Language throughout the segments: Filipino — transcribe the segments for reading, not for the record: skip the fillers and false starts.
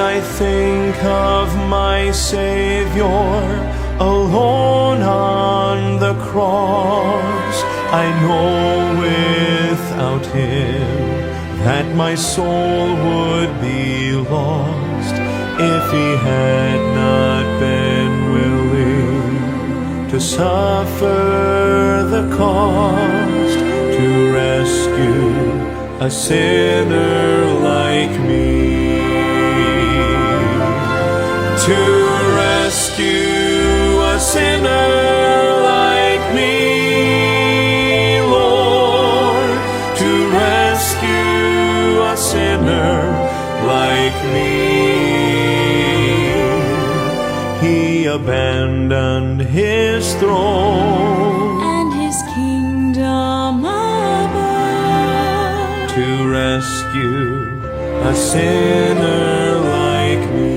I think of my Savior alone on the cross, I know without Him that my soul would be lost if He had not been willing to suffer the cost to rescue a sinner like me. To rescue a sinner like me, Lord, to rescue a sinner like me. He abandoned His throne and His kingdom above to rescue a sinner like me.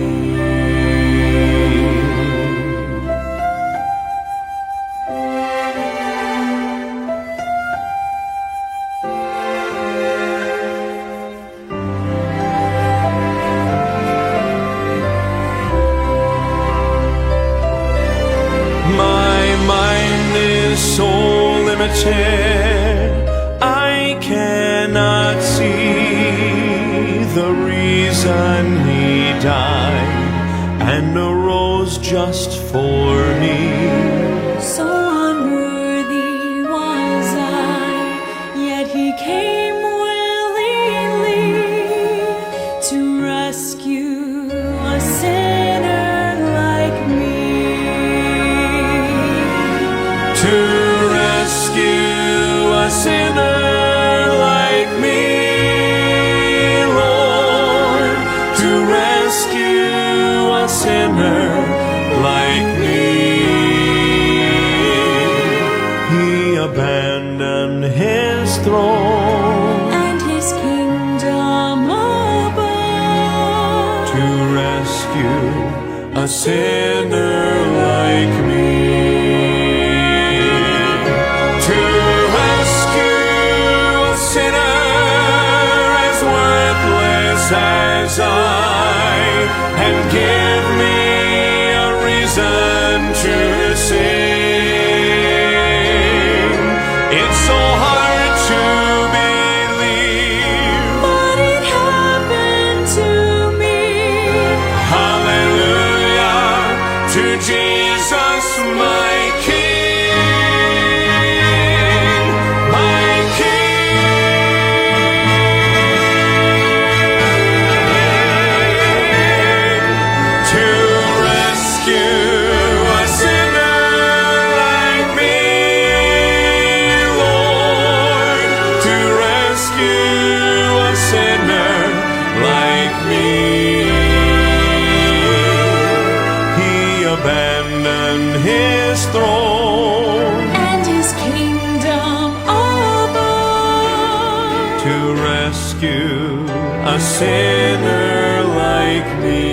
My mind is so limited, I cannot see the reason He died and arose just for me. So unworthy was I, yet He came willingly to rescue a sinner like me. To rescue a sinner like me, Lord, to rescue a sinner like me. He abandoned His throne and His kingdom above to rescue a sinner like me. To rescue a sinner as worthless as I, and give me a reason to sing. It's so hard to believe, but it happened to me. hallelujah, to Jesus my King, my King. To rescue a sinner like me, Lord, to rescue a sinner like me. He abandoned His throne And His kingdom above to rescue a sinner like me.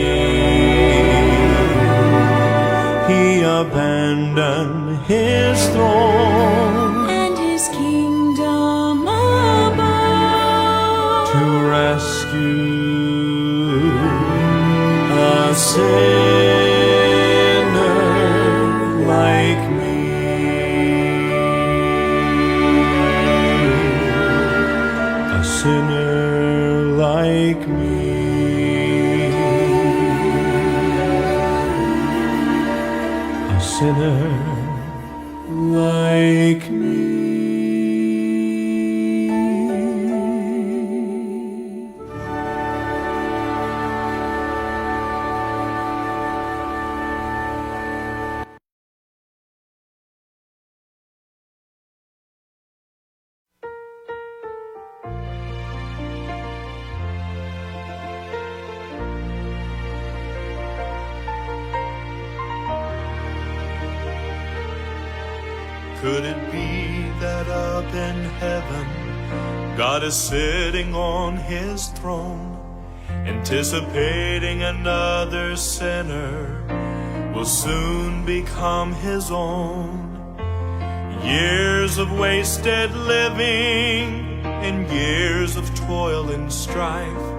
He abandoned His throne and His kingdom above to rescue a sinner like me. A sinner like me. A sinner like me. Could it be that up in heaven God is sitting on His throne, anticipating another sinner will soon become His own? Years of wasted living and years of toil and strife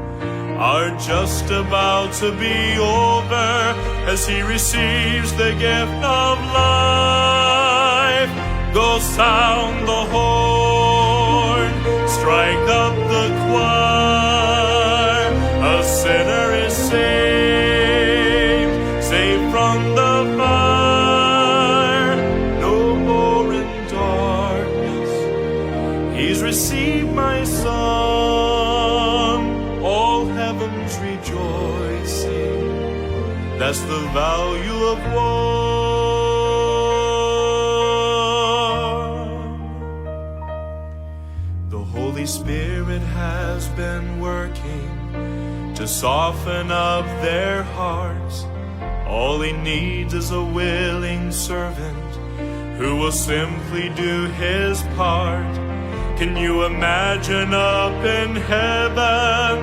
are just about to be over as he receives the gift of life. Go sound the horn, strike up the choir. A sinner is saved, saved from the fire. No more in darkness, he's received my son. All heaven's rejoicing, that's the value of one. The Holy Spirit has been working to soften up their hearts. All he needs is a willing servant who will simply do his part. Can you imagine up in heaven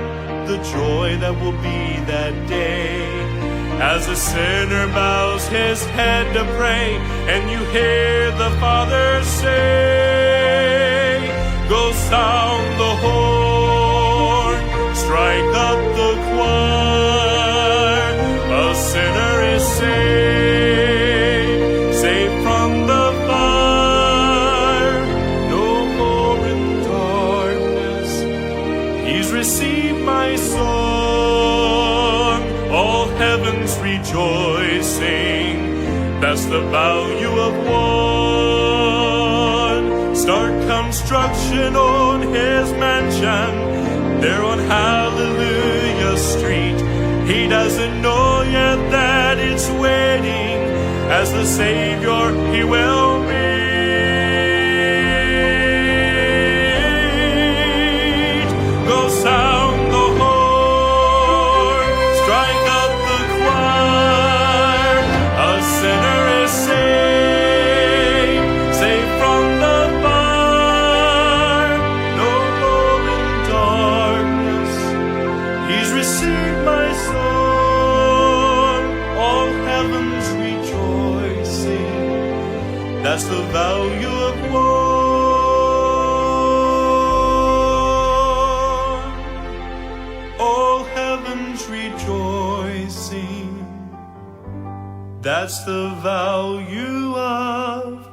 the joy that will be that day, as a sinner bows his head to pray and you hear the Father say, go sound the horn, strike up the choir. A sinner is saved, saved from the fire. No more in darkness, he's received my son. All heaven's rejoicing, that's the value of one. Start construction on his mansion, there on Hallelujah Street. He doesn't know yet that it's waiting, as the Savior he will meet. Go sound the horn, strike up the choir. A sinner is saved, saved from the fire. No more in darkness, he's received my son. All heaven's rejoicing, that's the value of one. All heaven's rejoicing, that's the value of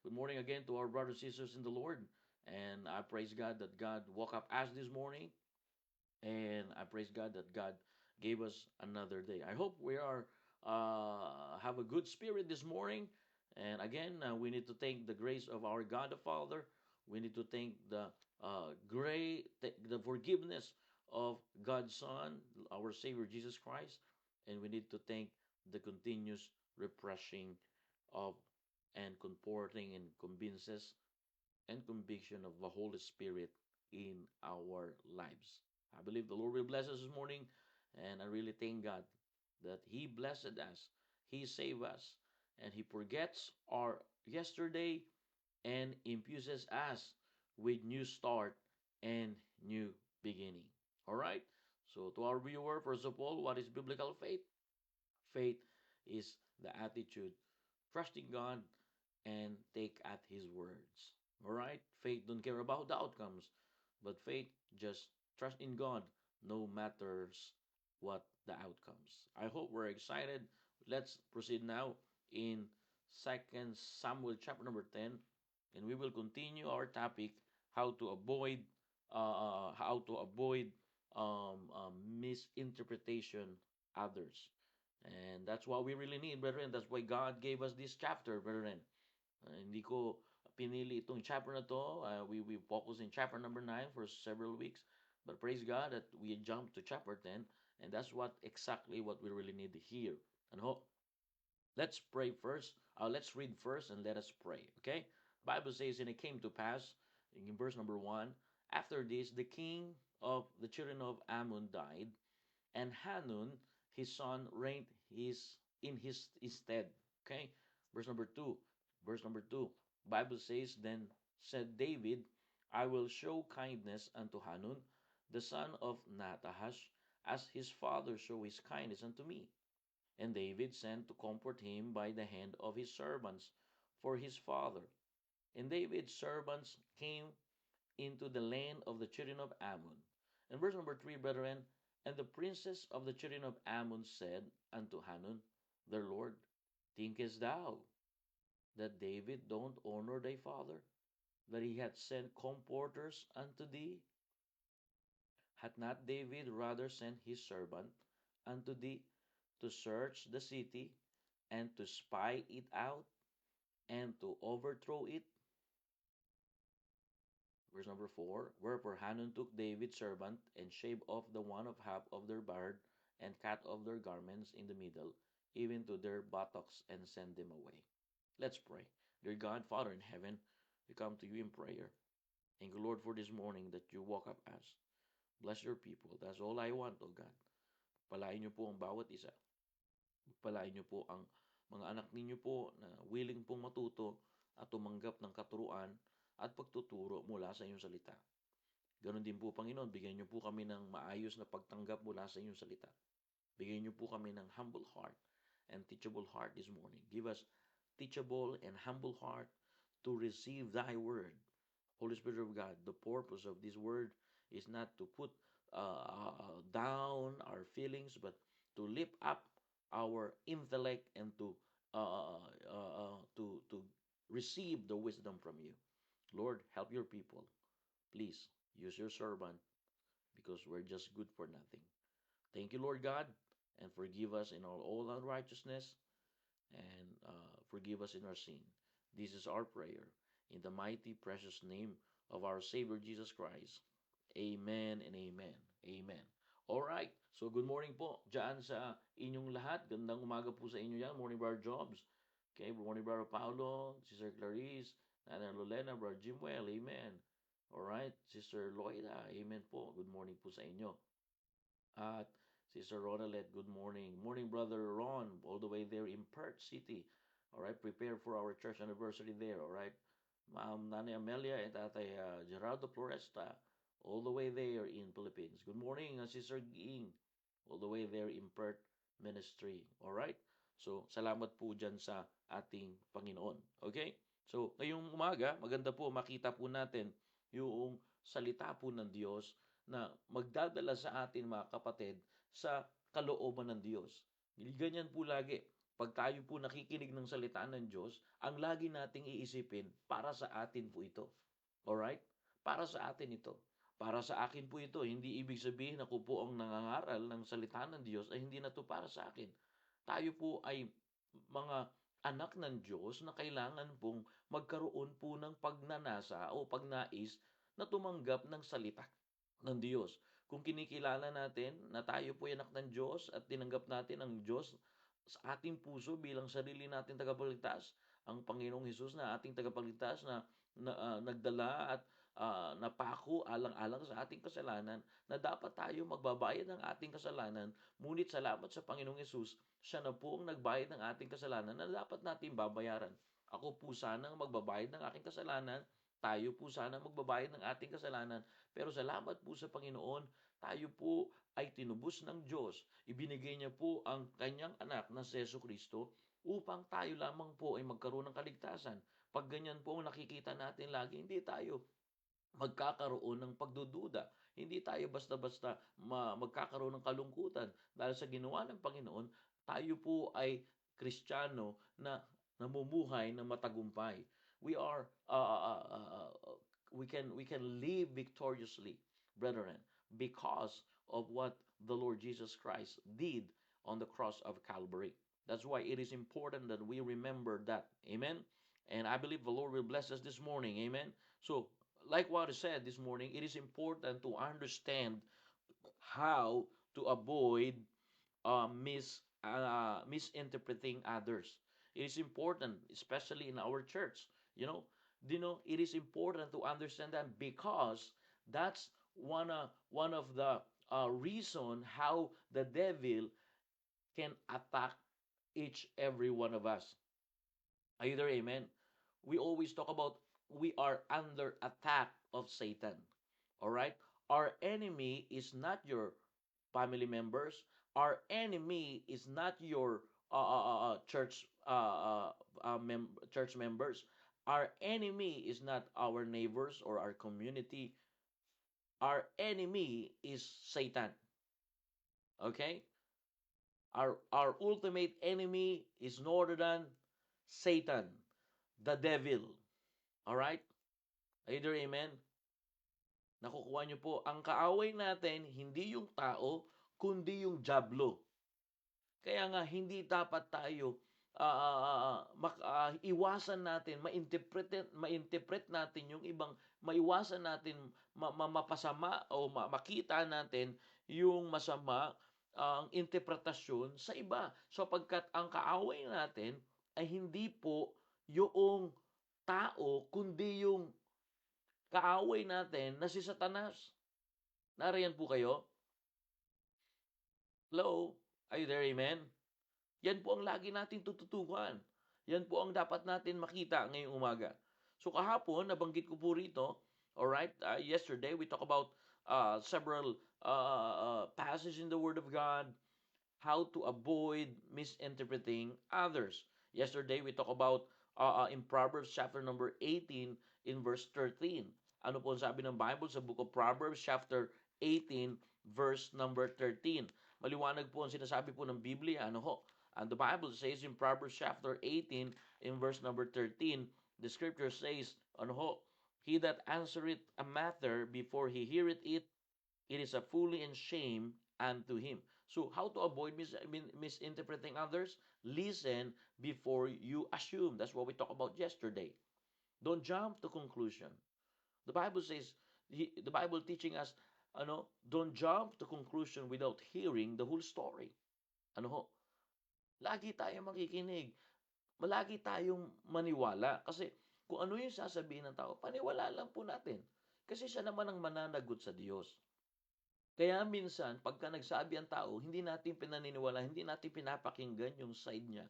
Good morning again to our brothers and sisters in the Lord. And I praise God that God woke up us this morning. And I praise God that God gave us another day. I hope we are have a good spirit this morning. And again, we need to thank the grace of our God the Father. We need to thank the the forgiveness of God's Son, our Savior Jesus Christ, and we need to thank the continuous refreshing of and comforting and convinces and conviction of the Holy Spirit in our lives. I believe the Lord will bless us this morning, and I really thank God that He blessed us, He saved us, and He forgets our yesterday and infuses us with new start and new beginning. All right. So to our viewer, first of all, what is biblical faith? Faith is the attitude trusting God and take at His words. All right? Faith don't care about the outcomes, but faith just trust in God no matters what the outcomes. I hope we're excited. Let's proceed now in Second Samuel chapter number 10, and we will continue our topic how to avoid misinterpretation others. And that's what we really need, brethren. That's why God gave us this chapter, brethren. Hindi ko pinili itong chapter na to. We focus in chapter number 9 for several weeks. But praise God that we jumped to chapter 10. And that's what exactly what we really need to hear. And hope. Let's pray first. Let's read first and let us pray. Okay? Bible says, and it came to pass, in verse number 1, after this, the king of the children of Ammon died, and Hanun, his son, reigned in his stead. Okay, verse number 2. Verse number 2. Bible says, then said David, I will show kindness unto Hanun, the son of Natahash, as his father show his kindness unto me. And David sent to comfort him by the hand of his servants for his father. And David's servants came into the land of the children of Ammon. And verse number 3, brethren, and the princes of the children of Ammon said unto Hanun, their lord, thinkest thou that David don't honor thy father, that he hath sent comforters unto thee? Hath not David rather sent his servant unto thee to search the city, and to spy it out, and to overthrow it? Verse number 4, wherefore Hanun took David's servant, and shaved off the one of half of their beard, and cut off their garments in the middle, even to their buttocks, and sent them away. Let's pray. Dear God, Father in heaven, we come to you in prayer. Thank you, Lord, for this morning that you woke up us. Bless your people. That's all I want, O God. Palain niyo po ang bawat isa. Palain niyo po ang mga anak ninyo po na willing pong matuto at tumanggap ng katuruan at pagtuturo mula sa inyong salita. Ganon din po, Panginoon, bigyan niyo po kami ng maayos na pagtanggap mula sa inyong salita. Bigyan niyo po kami ng humble heart and teachable heart this morning. Give us teachable and humble heart to receive thy word. Holy Spirit of God, the purpose of this word is not to put down our feelings, but to lift up our intellect and to receive the wisdom from you. Lord, help your people. Please use your servant, because we're just good for nothing. Thank you, Lord God, and forgive us in all unrighteousness, and forgive us in our sin. This is our prayer in the mighty, precious name of our Savior Jesus Christ. Amen and amen. Amen. Alright, so good morning po dyan sa inyong lahat. Gandang umaga po sa inyo yan. Morning, Brother Jobs. Okay, good morning, Brother Paulo, Sister Clarice, Nana Lolena, Brother Jimwell. Amen. Alright, Sister Loida. Amen po. Good morning po sa inyo. At Sister Ronalet, good morning. Morning, Brother Ron, all the way there in Perth City. All right, prepare for our church anniversary there. All right, Ma'am Nanay Amelia and Tatay Gerardo Floresta, all the way there in Philippines. Good morning, Sister Ging, all the way there in Perth Ministry. All right, so salamat po dyan sa ating Panginoon. Okay, so ngayong umaga, maganda po makita po natin yung salita po ng Diyos na magdadala sa atin, mga kapatid, sa kalooban ng Diyos. Ganyan po lagi. Pag tayo po nakikinig ng salita ng Diyos, ang lagi nating iisipin, para sa atin po ito. Alright? Para sa atin ito. Para sa akin po ito. Hindi ibig sabihin ako po ang nangangaral ng salita ng Diyos ay hindi na to para sa akin. Tayo po ay mga anak ng Diyos na kailangan pong magkaroon po ng pagnanasa o pagnais na tumanggap ng salita ng Diyos. Kung kinikilala natin na tayo po ay anak ng Diyos at tinanggap natin ang Diyos sa ating puso bilang sarili nating tagapagligtas, ang Panginoong Hesus na ating tagapagligtas na nagdala at napako alang-alang sa ating kasalanan, na dapat tayo magbabayad ng ating kasalanan. Ngunit salamat sa Panginoong Hesus, siya na po ang nagbayad ng ating kasalanan na dapat natin babayaran. Ako po sanang magbabayad ng aking kasalanan, tayo po sana magbabayad ng ating kasalanan, pero salamat po sa Panginoon, tayo po ay tinubos ng Diyos. Ibinigay niya po ang kanyang anak na si Jesucristo upang tayo lamang po ay magkaroon ng kaligtasan. Pag ganyan po ang nakikita natin lagi, hindi tayo magkakaroon ng pagdududa. Hindi tayo basta-basta magkakaroon ng kalungkutan dahil sa ginawa ng Panginoon, tayo po ay Kristiyano na namumuhay na matagumpay. We are we can live victoriously, brethren, because of what the Lord Jesus Christ did on the cross of Calvary. That's why it is important that we remember that. Amen. And I believe the Lord will bless us this morning. Amen. So, like what I said this morning, it is important to understand how to avoid misinterpreting others. It is important, especially in our church. It is important to understand that, because that's one of the reason how the devil can attack each every one of us. Either amen. We always talk about we are under attack of Satan. All right? Our enemy is not your family members. Our enemy is not your church members. Our enemy is not our neighbors or our community. Our enemy is Satan. Okay? Our ultimate enemy is no other than Satan, the devil. All right? Either amen. Nakukuha niyo po, ang kaaway natin, hindi yung tao, kundi yung diablo. Kaya nga, hindi dapat tayo iwasan natin, ma-interpret natin yung ibang, maiwasan natin, mapasama o makita natin yung masama ang interpretasyon sa iba. Sapagkat ang kaaway natin ay hindi po yung tao, kundi yung kaaway natin na si Satanas. Nariyan po kayo? Hello? Are you there? Amen? Yan po ang lagi natin tututukan. Yan po ang dapat natin makita ngayong umaga. So kahapon, nabanggit ko po rito, alright, yesterday we talk about several passages in the Word of God, how to avoid misinterpreting others. Yesterday we talk about in Proverbs chapter number 18 in verse 13. Ano po ang sabi ng Bible sa book of Proverbs chapter 18 verse number 13? Maliwanag po ang sinasabi po ng Biblia. Ano ho? And the Bible says in Proverbs chapter 18 in verse number 13, the scripture says, ano ho? He that answereth a matter before he heareth it, it is a folly and shame unto him. So, how to avoid misinterpreting others? Listen before you assume. That's what we talked about yesterday. Don't jump to conclusion. The Bible says, the Bible teaching us, don't jump to conclusion without hearing the whole story. Ano ho? Lagi tayong makikinig. Malagi tayong maniwala. Kasi kung ano yung sasabihin ng tao, paniwala lang po natin. Kasi siya naman ang mananagot sa Diyos. Kaya minsan, pagka nagsabi ang tao, hindi natin pinaniniwala, hindi natin pinapakinggan yung side niya.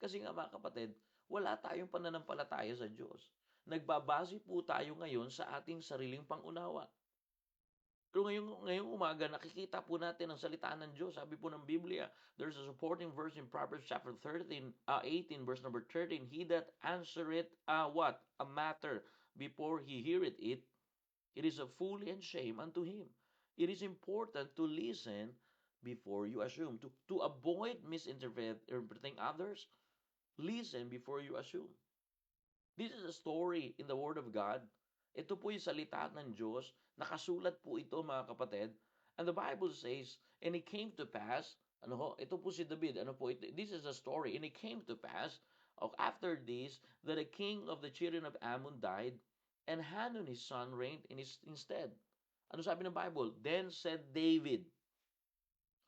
Kasi nga mga kapatid, wala tayong pananampalataya sa Diyos. Nagbabase po tayo ngayon sa ating sariling pangunawa. Pero ngayong umaga, nakikita po natin ang salita ng Diyos. Sabi po ng Biblia, there's a supporting verse in Proverbs chapter 18, verse number 13. He that answereth what? A matter before he heareth it, it is a folly and shame unto him. It is important to listen before you assume. To avoid misinterpreting others, listen before you assume. This is a story in the Word of God. Ito po yung salita ng Diyos. Nakasulat po ito, mga kapatid. And the Bible says, and it came to pass, ano ho, ito po si David, ano po, this is a story, and it came to pass, after this, that the king of the children of Ammon died, and Hanun his son reigned in his instead. Ano sabi ng Bible? Then said David,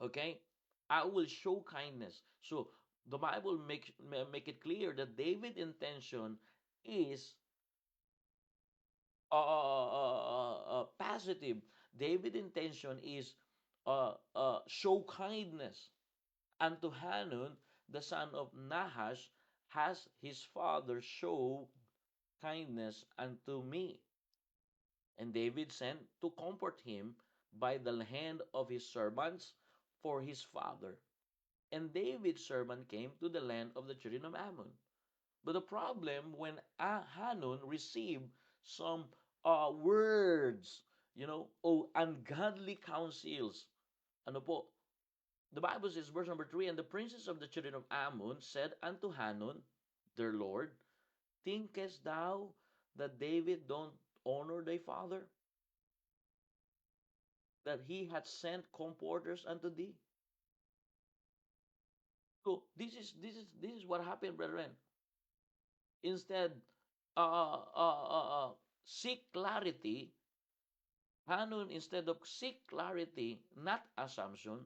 okay, I will show kindness. So, the Bible make it clear that David's intention is positive. David's intention is show kindness unto Hanun, the son of Nahash, has his father show kindness unto me. And David sent to comfort him by the hand of his servants for his father. And David's servant came to the land of the children of Ammon. But the problem, when Hanun received some words, ungodly counsels, ano po, the Bible says, verse number 3, and the princes of the children of Ammon said unto Hanun, their lord, thinkest thou that David don't honor thy father, that he hath sent comforters unto thee? So this is what happened, brethren. Instead, seek clarity. Hanun, instead of seek clarity, not assumption,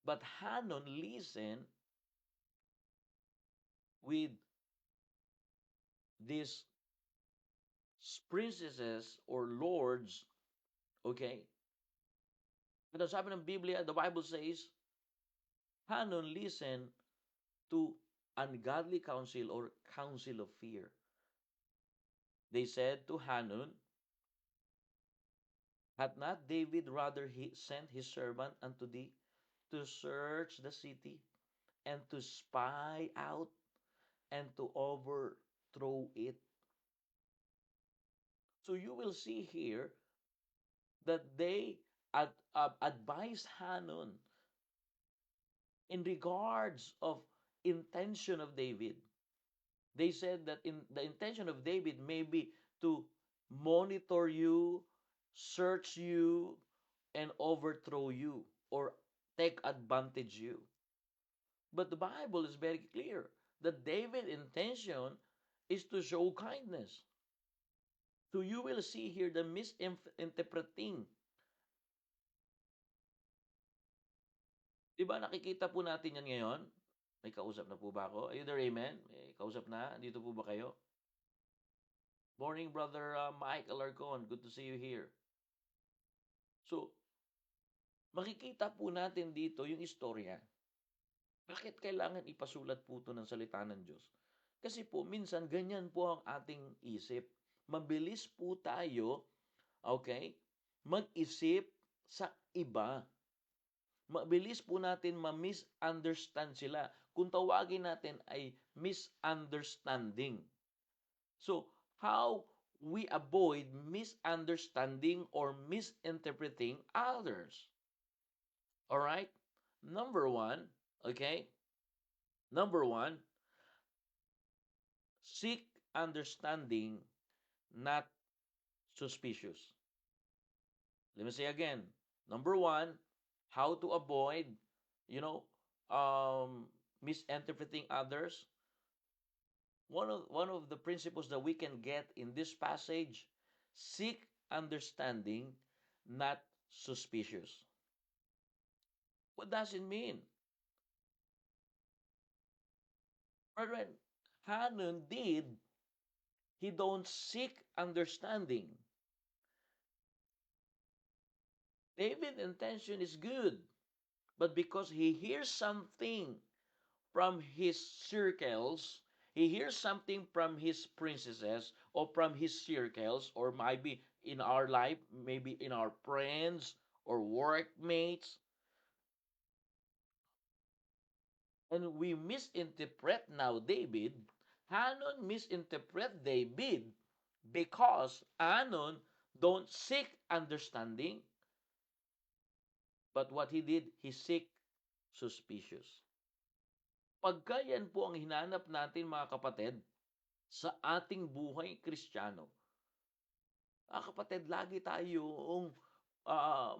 but Hanun listen with these princesses or lords, okay? Ito sabi ng Biblia, the Bible says, Hanun listen to ungodly counsel or counsel of fear. They said to Hanun, hath not David rather sent his servant unto thee to search the city and to spy out and to overthrow it? So you will see here that they advise Hanun in regards of intention of David. They said that in the intention of David may be to monitor you, search you, and overthrow you or take advantage you. But the Bible is very clear that David's intention is to show kindness. So you will see here the misinterpreting. Diba nakikita po natin yan ngayon? May kausap na po ba ako? Are you there, amen? May kausap na? Dito po ba kayo? Morning, Brother Mike Alarcon. Good to see you here. So, makikita po natin dito yung istorya. Bakit kailangan ipasulat po ito ng salita ng Diyos? Kasi po, minsan, ganyan po ang ating isip. Mabilis po tayo, okay, mag-isip sa iba. Mabilis po natin ma-misunderstand sila. Kung tawagin natin ay misunderstanding. So, how we avoid misunderstanding or misinterpreting others? Alright? Number one, okay? Number one, seek understanding, not suspicious. Let me say again. Number one, how to avoid, misinterpreting others. One of the principles that we can get in this passage, seek understanding, not suspicious. What does it mean? Brethren, Hanun he don't seek understanding. David's intention is good, but because he hears something from his circles, he hears something from his princesses or from his circles, or maybe in our life, maybe in our friends or workmates, and we misinterpret now David. Hanun misinterpret David because Hanun don't seek understanding. But what he did, he seek suspicious. Pagka yan po ang hinanap natin mga kapatid, sa ating buhay Kristiyano, kapatid, lagi tayong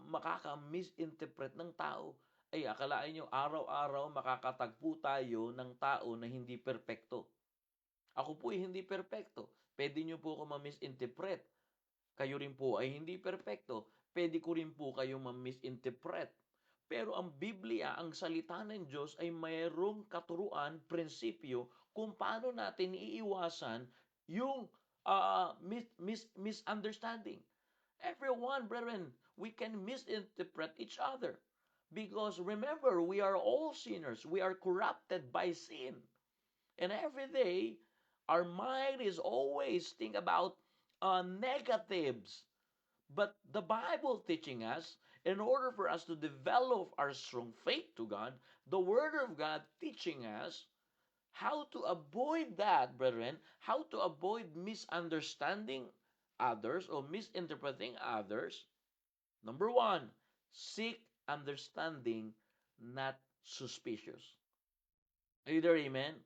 makaka-misinterpret ng tao. Ay, akalain nyo, araw-araw makakatagpo tayo ng tao na hindi perpekto. Ako po ay hindi perpekto. Pwede nyo po ako ma-misinterpret. Kayo rin po ay hindi perpekto. Pwede ko rin po kayo ma-misinterpret. Pero ang Biblia, ang salita ng Diyos ay mayroong katuruan, prinsipyo, kung paano natin iiwasan yung misunderstanding. Everyone, brethren, we can misinterpret each other. Because remember, we are all sinners. We are corrupted by sin. And every day, our mind is always think about negatives. But the Bible teaching us, in order for us to develop our strong faith to God, the Word of God teaching us how to avoid that, brethren, how to avoid misunderstanding others or misinterpreting others. Number one, seek understanding, not suspicious. Are you there, amen?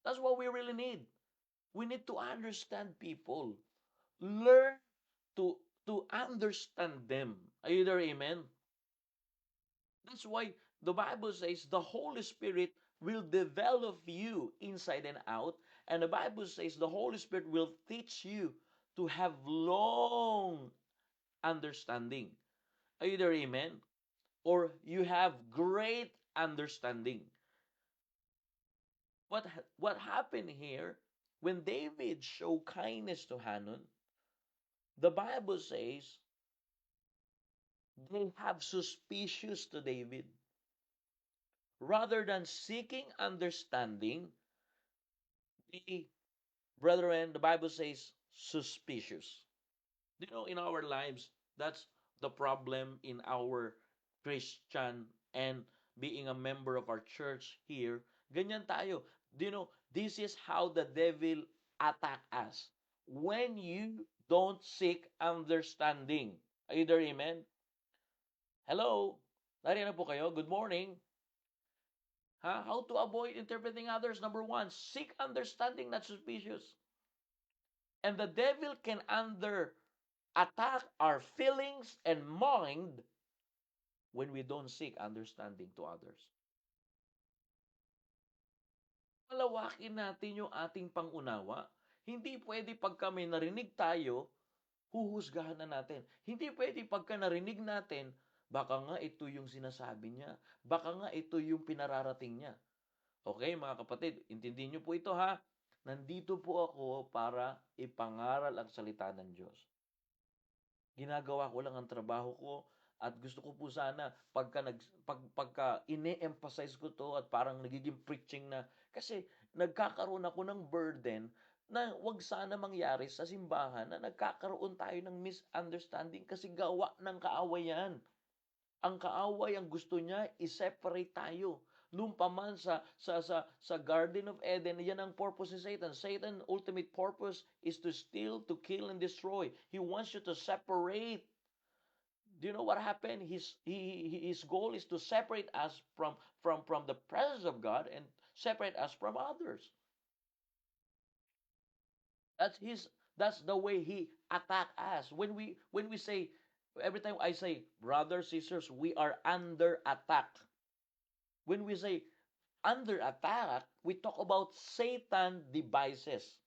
That's what we really need. We need to understand people. Learn to understand them. Are you there, amen? That's why the Bible says the Holy Spirit will develop you inside and out. And the Bible says the Holy Spirit will teach you to have long understanding. Are you there, amen? Or you have great understanding. What happened here, when David showed kindness to Hanun, the Bible says they have suspicious to David. Rather than seeking understanding, the brethren, the Bible says suspicious. You know, in our lives, that's the problem in our Christian and being a member of our church here. Ganyan tayo. Do you know, this is how the devil attack us. When you don't seek understanding. Either amen? Hello? Nariyan po kayo? Good morning. How to avoid interpreting others? Number one, seek understanding, not suspicious. And the devil can attack our feelings and mind when we don't seek understanding to others. Palawakin natin yung ating pangunawa. Hindi pwede pagka may narinig tayo, huhusgahan na natin. Hindi pwede pagka narinig natin, baka nga ito yung sinasabi niya. Baka nga ito yung pinararating niya. Okay, mga kapatid, intindihin niyo po ito ha. Nandito po ako para ipangaral ang salita ng Diyos. Ginagawa ko lang ang trabaho ko at gusto ko po sana pagka ine-emphasize ko to at parang nagiging preaching na kasi nagkakaroon ako ng burden na wag sana mangyari sa simbahan na nagkakaroon tayo ng misunderstanding kasi gawa ng kaawayan. Ang kaaway, ang gusto niya, i-separate tayo. Nung paman sa Garden of Eden, yan ang purpose ni Satan. Satan's ultimate purpose is to steal, to kill, and destroy. He wants you to separate. Do you know what happened? His goal is to separate us from the presence of God and separate us from others. That's the way he attack us. When we say, every time I say, brothers, sisters, we are under attack. When we say under attack, we talk about Satan devices.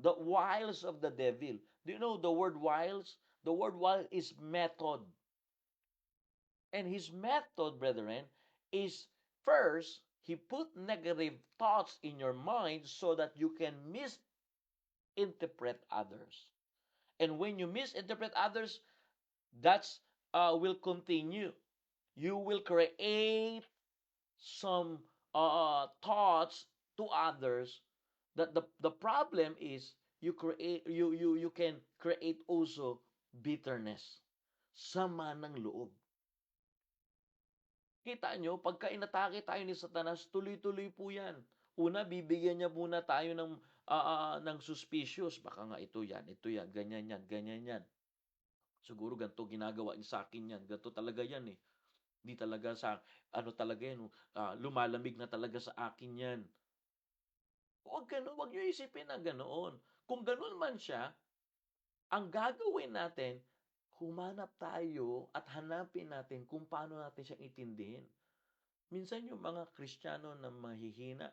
The wiles of the devil. Do you know the word wiles? The word wiles is method. And his method, brethren, is first, he put negative thoughts in your mind so that you can misinterpret others. And when you misinterpret others, that's will continue. You will create some thoughts to others that the problem is you can create also bitterness, sama ng loob. Kita nyo, pagka inatake tayo ni Satanas, tuloy-tuloy po yan. Una, bibigyan niya muna tayo ng suspicious. Baka nga ito yan, ganyan yan, ganyan yan. Siguro ganito ginagawa niya sa akin yan. Ganito talaga yan eh. Hindi talaga sa, ano talaga yan, lumalamig na talaga sa akin yan. Huwag ganun, huwag niyo isipin na ganoon. Kung ganun man siya, ang gagawin natin, humanap tayo at hanapin natin kung paano natin siya intindihin. Minsan yung mga Kristiyano na mahihina,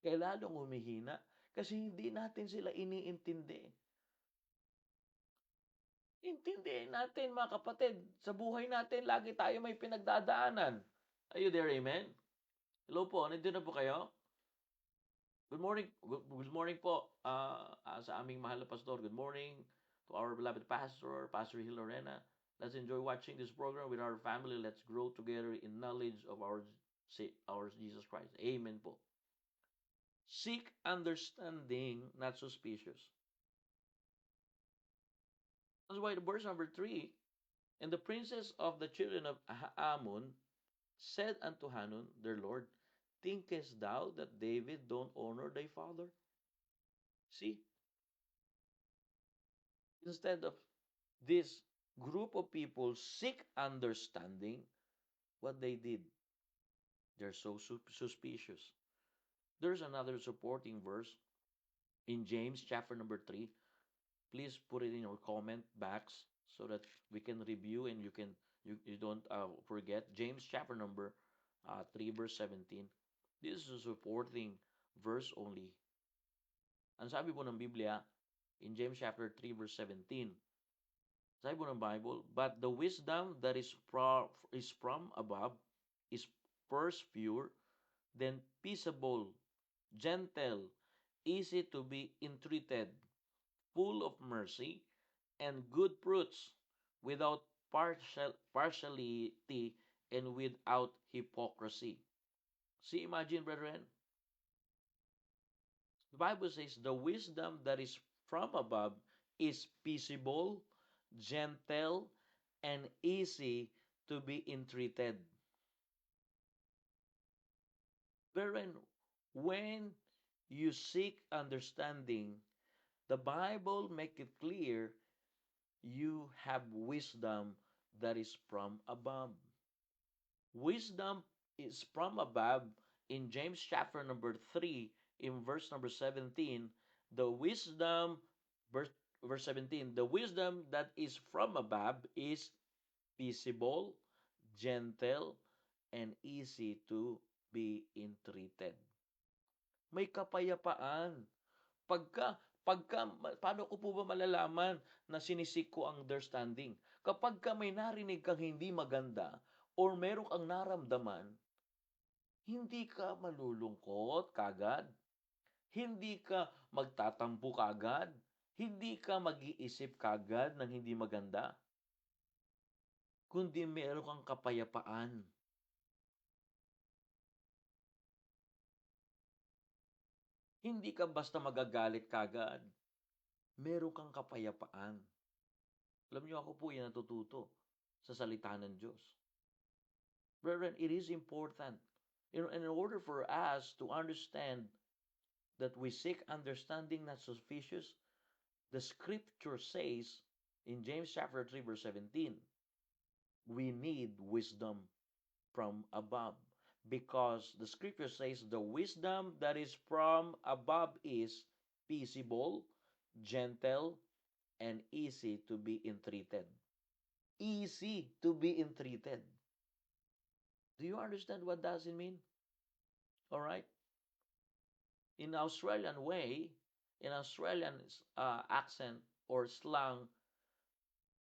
kaya lalong humihina kasi hindi natin sila iniintindi. Intindihin natin mga kapatid, sa buhay natin lagi tayo may pinagdadaanan. Are you there, amen? Hello po, nandito na po kayo? Good morning, good morning po sa aming mahal na pastor. Good morning to our beloved pastor, Pastor Hill Lorena. Let's enjoy watching this program with our family. Let's grow together in knowledge of our Jesus Christ. Amen po. Seek understanding, not suspicious. That's why the verse number 3, and the princes of the children of Ammon said unto Hanun, their lord, thinkest thou that David don't honor thy father? See, instead of this group of people seek understanding, what they did, they're so suspicious. There's another supporting verse in James chapter number 3. Please put it in your comment box so that we can review and you don't forget. James chapter number 3 verse 17. This is a supporting verse only. Ang sabi po ng Biblia in James chapter 3 verse 17, sabi po ng Bible, but the wisdom that is from above is first pure, then peaceable, gentle, easy to be entreated, full of mercy and good fruits, without partiality and without hypocrisy. See, imagine, brethren, the Bible says the wisdom that is from above is peaceable, gentle, and easy to be entreated. Brethren, when you seek understanding, the Bible make it clear you have wisdom that is from above. Wisdom is from above in James chapter number 3 in verse number 17. The wisdom, verse 17, the wisdom that is from above is peaceable, gentle, and easy to be entreated. May kapayapaan. Paano ko po ba malalaman na sinisik ko ang understanding? Kapag may narinig kang hindi maganda or meron kang naramdaman, hindi ka malulungkot kagad. Hindi ka magtatampo kagad. Hindi ka mag-iisip kagad ng hindi maganda. Kundi meron kang kapayapaan. Hindi ka basta magagalit kagad. Meron kang kapayapaan. Alam niyo, ako po yan natututo sa salita ng Diyos. Brethren, it is important in order for us to understand that we seek understanding, not suspicious. The scripture says in James chapter 3 verse 17, we need wisdom from above, because the scripture says the wisdom that is from above is peaceable, gentle, and easy to be entreated. Easy to be entreated. Do you understand what does it mean? All right. In Australian way, in Australian accent or slang,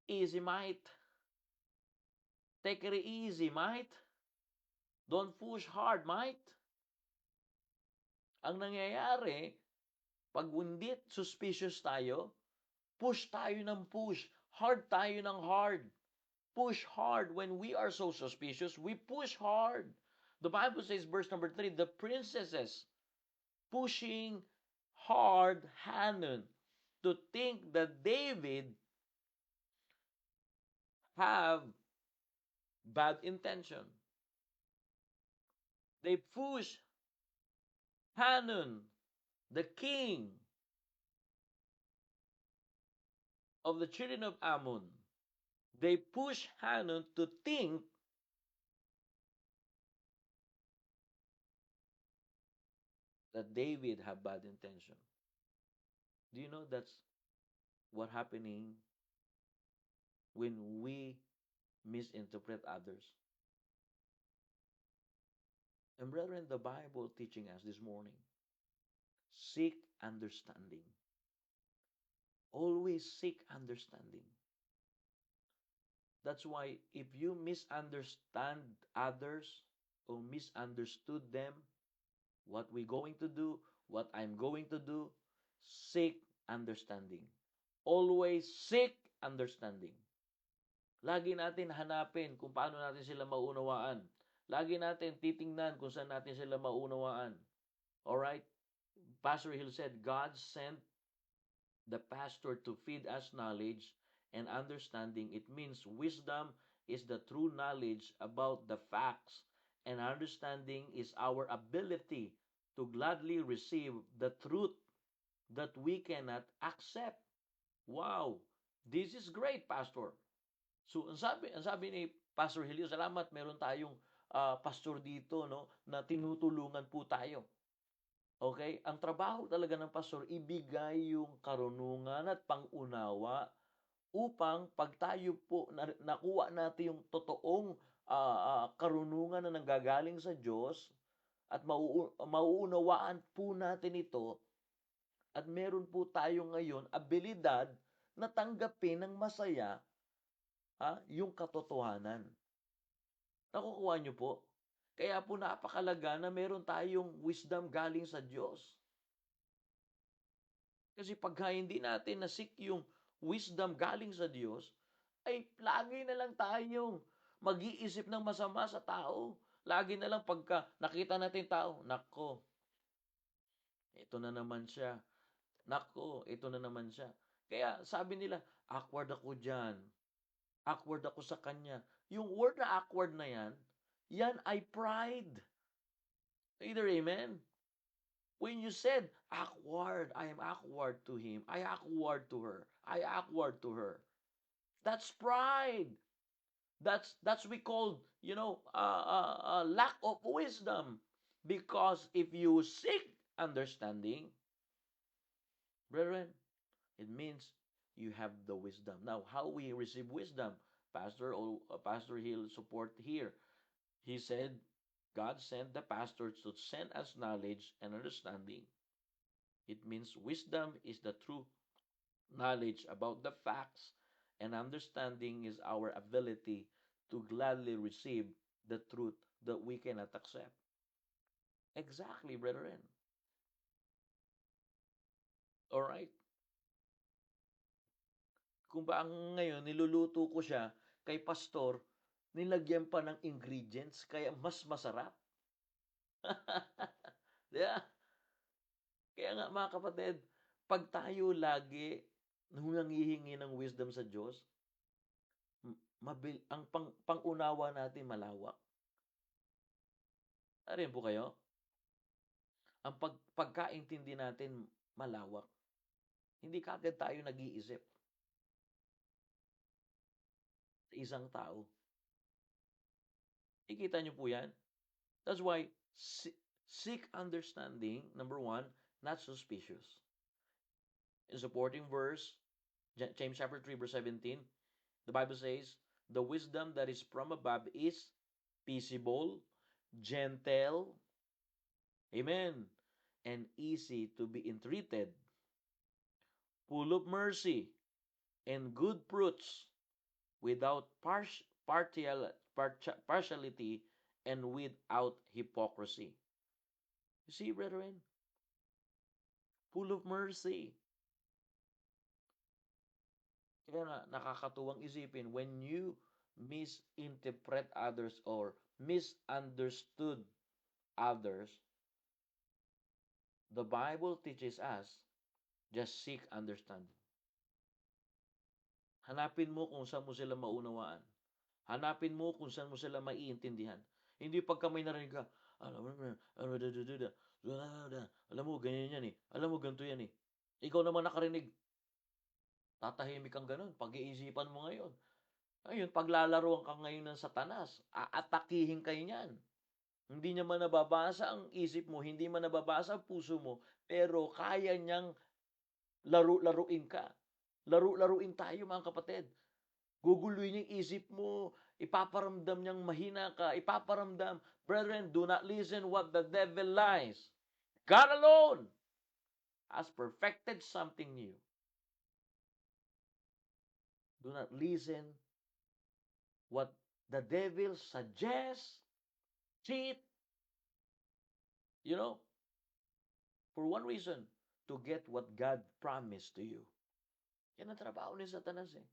easy mate. Take it easy, mate. Don't push hard, mate. Ang nangyayari, pag hindi suspicious tayo, push tayo ng push, hard tayo ng hard. Push hard. When we are so suspicious, we push hard. The Bible says, verse number 3, the princesses pushing hard Hanun to think that David have bad intention. They push Hanun, the king of the children of Ammon, They push Hanun to think that David had bad intention. Do you know that's what happening when we misinterpret others? And brethren, the Bible teaching us this morning, seek understanding. Always seek understanding. That's why if you misunderstand others or misunderstood them, what we're going to do, what I'm going to do, seek understanding. Always seek understanding. Lagi natin hanapin kung paano natin sila maunawaan. Lagi natin titingnan kung saan natin sila maunawaan. Alright? Pastor Hill said, God sent the pastor to feed us knowledge and understanding. It means wisdom is the true knowledge about the facts, and understanding is our ability to gladly receive the truth that we cannot accept. Wow! This is great, Pastor. So, ang sabi ni Pastor Helio, salamat, meron tayong pastor dito, no, na tinutulungan po tayo. Okay? Ang trabaho talaga ng pastor, ibigay yung karunungan at pangunawa upang pag tayo po nakuha natin yung totoong karunungan na nanggagaling sa Diyos at mauunawaan po natin ito at meron po tayo ngayon abilidad na tanggapin ng masaya yung katotohanan. Nakukuha niyo po? Kaya po napakalaga na meron tayong wisdom galing sa Diyos. Kasi pagka hindi natin nasik yung wisdom galing sa Diyos, ay lagi na lang tayong mag-iisip ng masama sa tao. Lagi na lang pagka nakita natin tao, nako, ito na naman siya. Nako, ito na naman siya. Kaya sabi nila, awkward ako dyan. Awkward ako sa kanya. Yung word na awkward na yan ay pride. Either amen? When you said, awkward, I am awkward to him, I awkward to her, I awkward to her. That's pride. That's we call, lack of wisdom. Because if you seek understanding, brethren, it means you have the wisdom. Now, how we receive wisdom? Pastor Hill support here. He said, God sent the pastors to send us knowledge and understanding. It means wisdom is the true knowledge about the facts, and understanding is our ability to gladly receive the truth that we cannot accept. Exactly, brethren. All right? Kung ba ngayon niluluto ko siya kay pastor, nilagyan pa ng ingredients kaya mas masarap. Yeah. Kaya nga mga kapatid, pag tayo lagi nangihingi ng wisdom sa Diyos, ang pangunawa natin malawak. Arin po kayo? Ang pagkaintindi natin malawak. Hindi kagad tayo nag-iisip sa isang tao. Ikita niyo po yan? That's why seek understanding, number one, not suspicious. In supporting verse, James chapter 3, verse 17, the Bible says, the wisdom that is from above is peaceable, gentle, amen, and easy to be entreated, full of mercy and good fruits, without partiality and without hypocrisy. You see, brethren, full of mercy. Kaya nakakatuwang isipin, when you misinterpret others or misunderstood others, the Bible teaches us, just seek understanding. Hanapin mo kung saan mo sila maunawaan. Hanapin mo kung saan mo sila maiintindihan. Hindi pagka may narinig ka, alam mo, ganyan yan eh. Alam mo, ganito yan eh. Ikaw naman nakarinig. Tatahimik kang ganun. Pag-iisipan mo ngayon. Ayun, paglalaruan ka ngayon ng Satanas, aatakihin kayo niyan. Hindi niya man nababasa ang isip mo, hindi man nababasa ang puso mo, pero kaya niyang laro-laruin ka. Laro-laruin tayo mga kapatid. Guguluhin niya yung isip mo, ipaparamdam niyang mahina ka, ipaparamdam. Brethren, do not listen what the devil lies. God alone has perfected something new. Do not listen what the devil suggests, cheat, you know, for one reason, to get what God promised to you. Yan ang trabaho ni Satanas eh.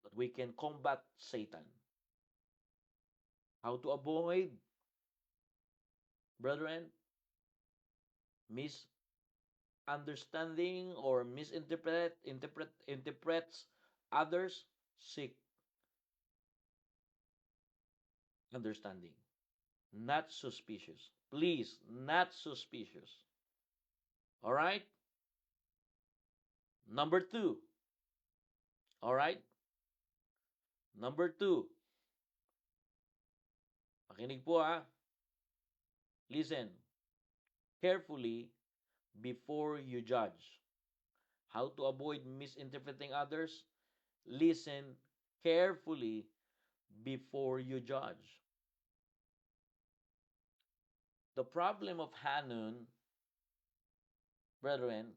But we can combat Satan. How to avoid, brethren, misunderstanding or interprets others, seek understanding. Not suspicious. Please, not suspicious. All right? Number 2. All right? Number 2. Makinig po ha. Listen carefully before you judge. How to avoid misinterpreting others? Listen carefully before you judge. The problem of Hanun, brethren,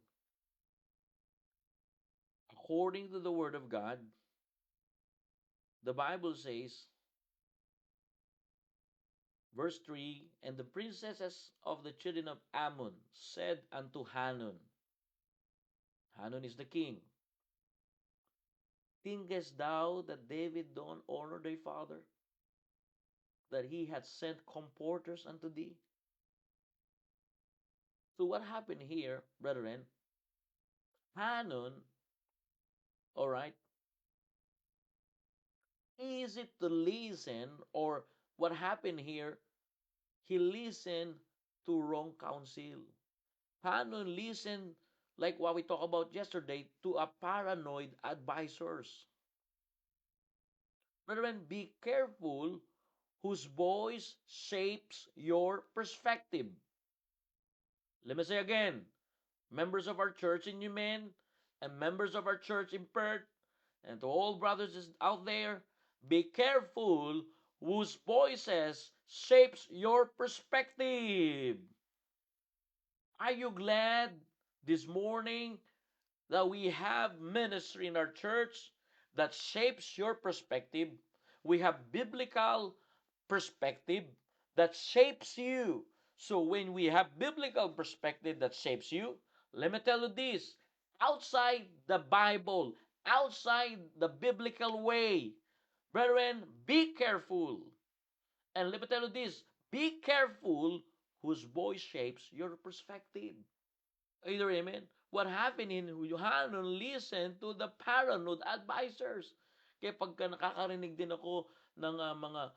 according to the Word of God, the Bible says, verse 3, and the princesses of the children of Ammon said unto Hanun, Hanun is the king, thinkest thou that David don't honor thy father, that he hath sent comforters unto thee? So what happened here, brethren? Hanun, all right, easy to listen, or what happened here, he listened to wrong counsel. Hanun listened, like what we talked about yesterday, to a paranoid advisors. Brethren, be careful whose voice shapes your perspective. Let me say again, members of our church in Yumen and members of our church in Perth, and to all brothers out there, be careful whose voices shapes your perspective. Are you glad this morning that we have ministry in our church that shapes your perspective? We have biblical perspective that shapes you. So when we have biblical perspective that shapes you, let me tell you this, outside the Bible, outside the biblical way, brethren, be careful. And let me tell you this, be careful whose voice shapes your perspective. Either amen? What happened in Hanon listened to the paranoid advisors. Kaya pagka nakakarinig din ako ng mga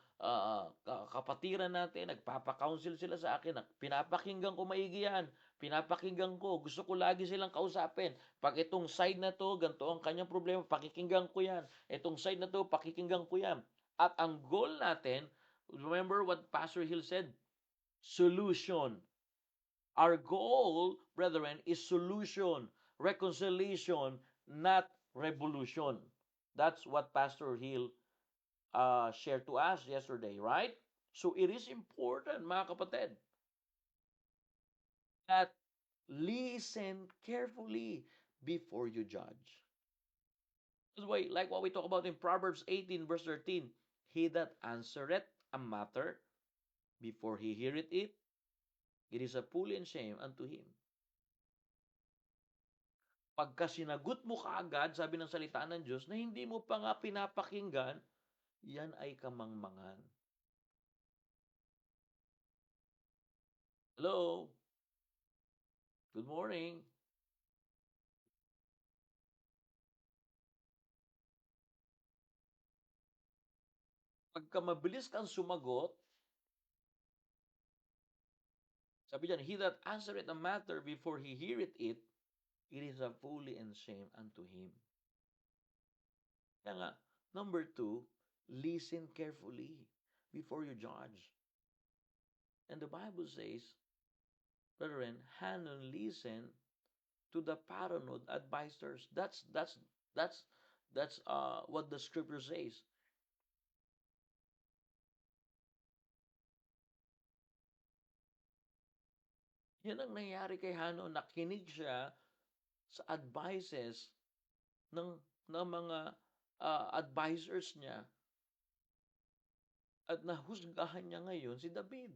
kapatiran natin, nagpapakounsel sila sa akin, pinapakinggan ko maigi yan, pinapakinggan ko, gusto ko lagi silang kausapin. Pag itong side na to, ganito ang kanyang problema, pakikinggan ko yan. Itong side na to, pakikinggan ko yan. At ang goal natin, remember what Pastor Hill said? Solution. Our goal, brethren, is solution, reconciliation, not revolution. That's what Pastor Hill shared to us yesterday, right? So it is important, mga kapatid, that listen carefully before you judge. That's why, like what we talk about in Proverbs 18, verse 13, he that answereth a matter before he heareth it, it is a folly and shame unto him. Pagka sinagot mo kaagad, sabi ng salita ng Diyos, na hindi mo pa nga pinapakinggan, yan ay kamangmangan. Hello? Good morning. Pagka mabilis kang sumagot, sabi diyan, he that answereth a matter before he heareth it, it is a folly and shame unto him. Kaya nga, number two, listen carefully before you judge. And the Bible says, brethren, Hanun listened to the paranoid advisors. That's what the scripture says. Yan ang nangyari kay Hanun. Nakinig siya sa advices ng mga advisors niya at nahusgahan niya ngayon si David.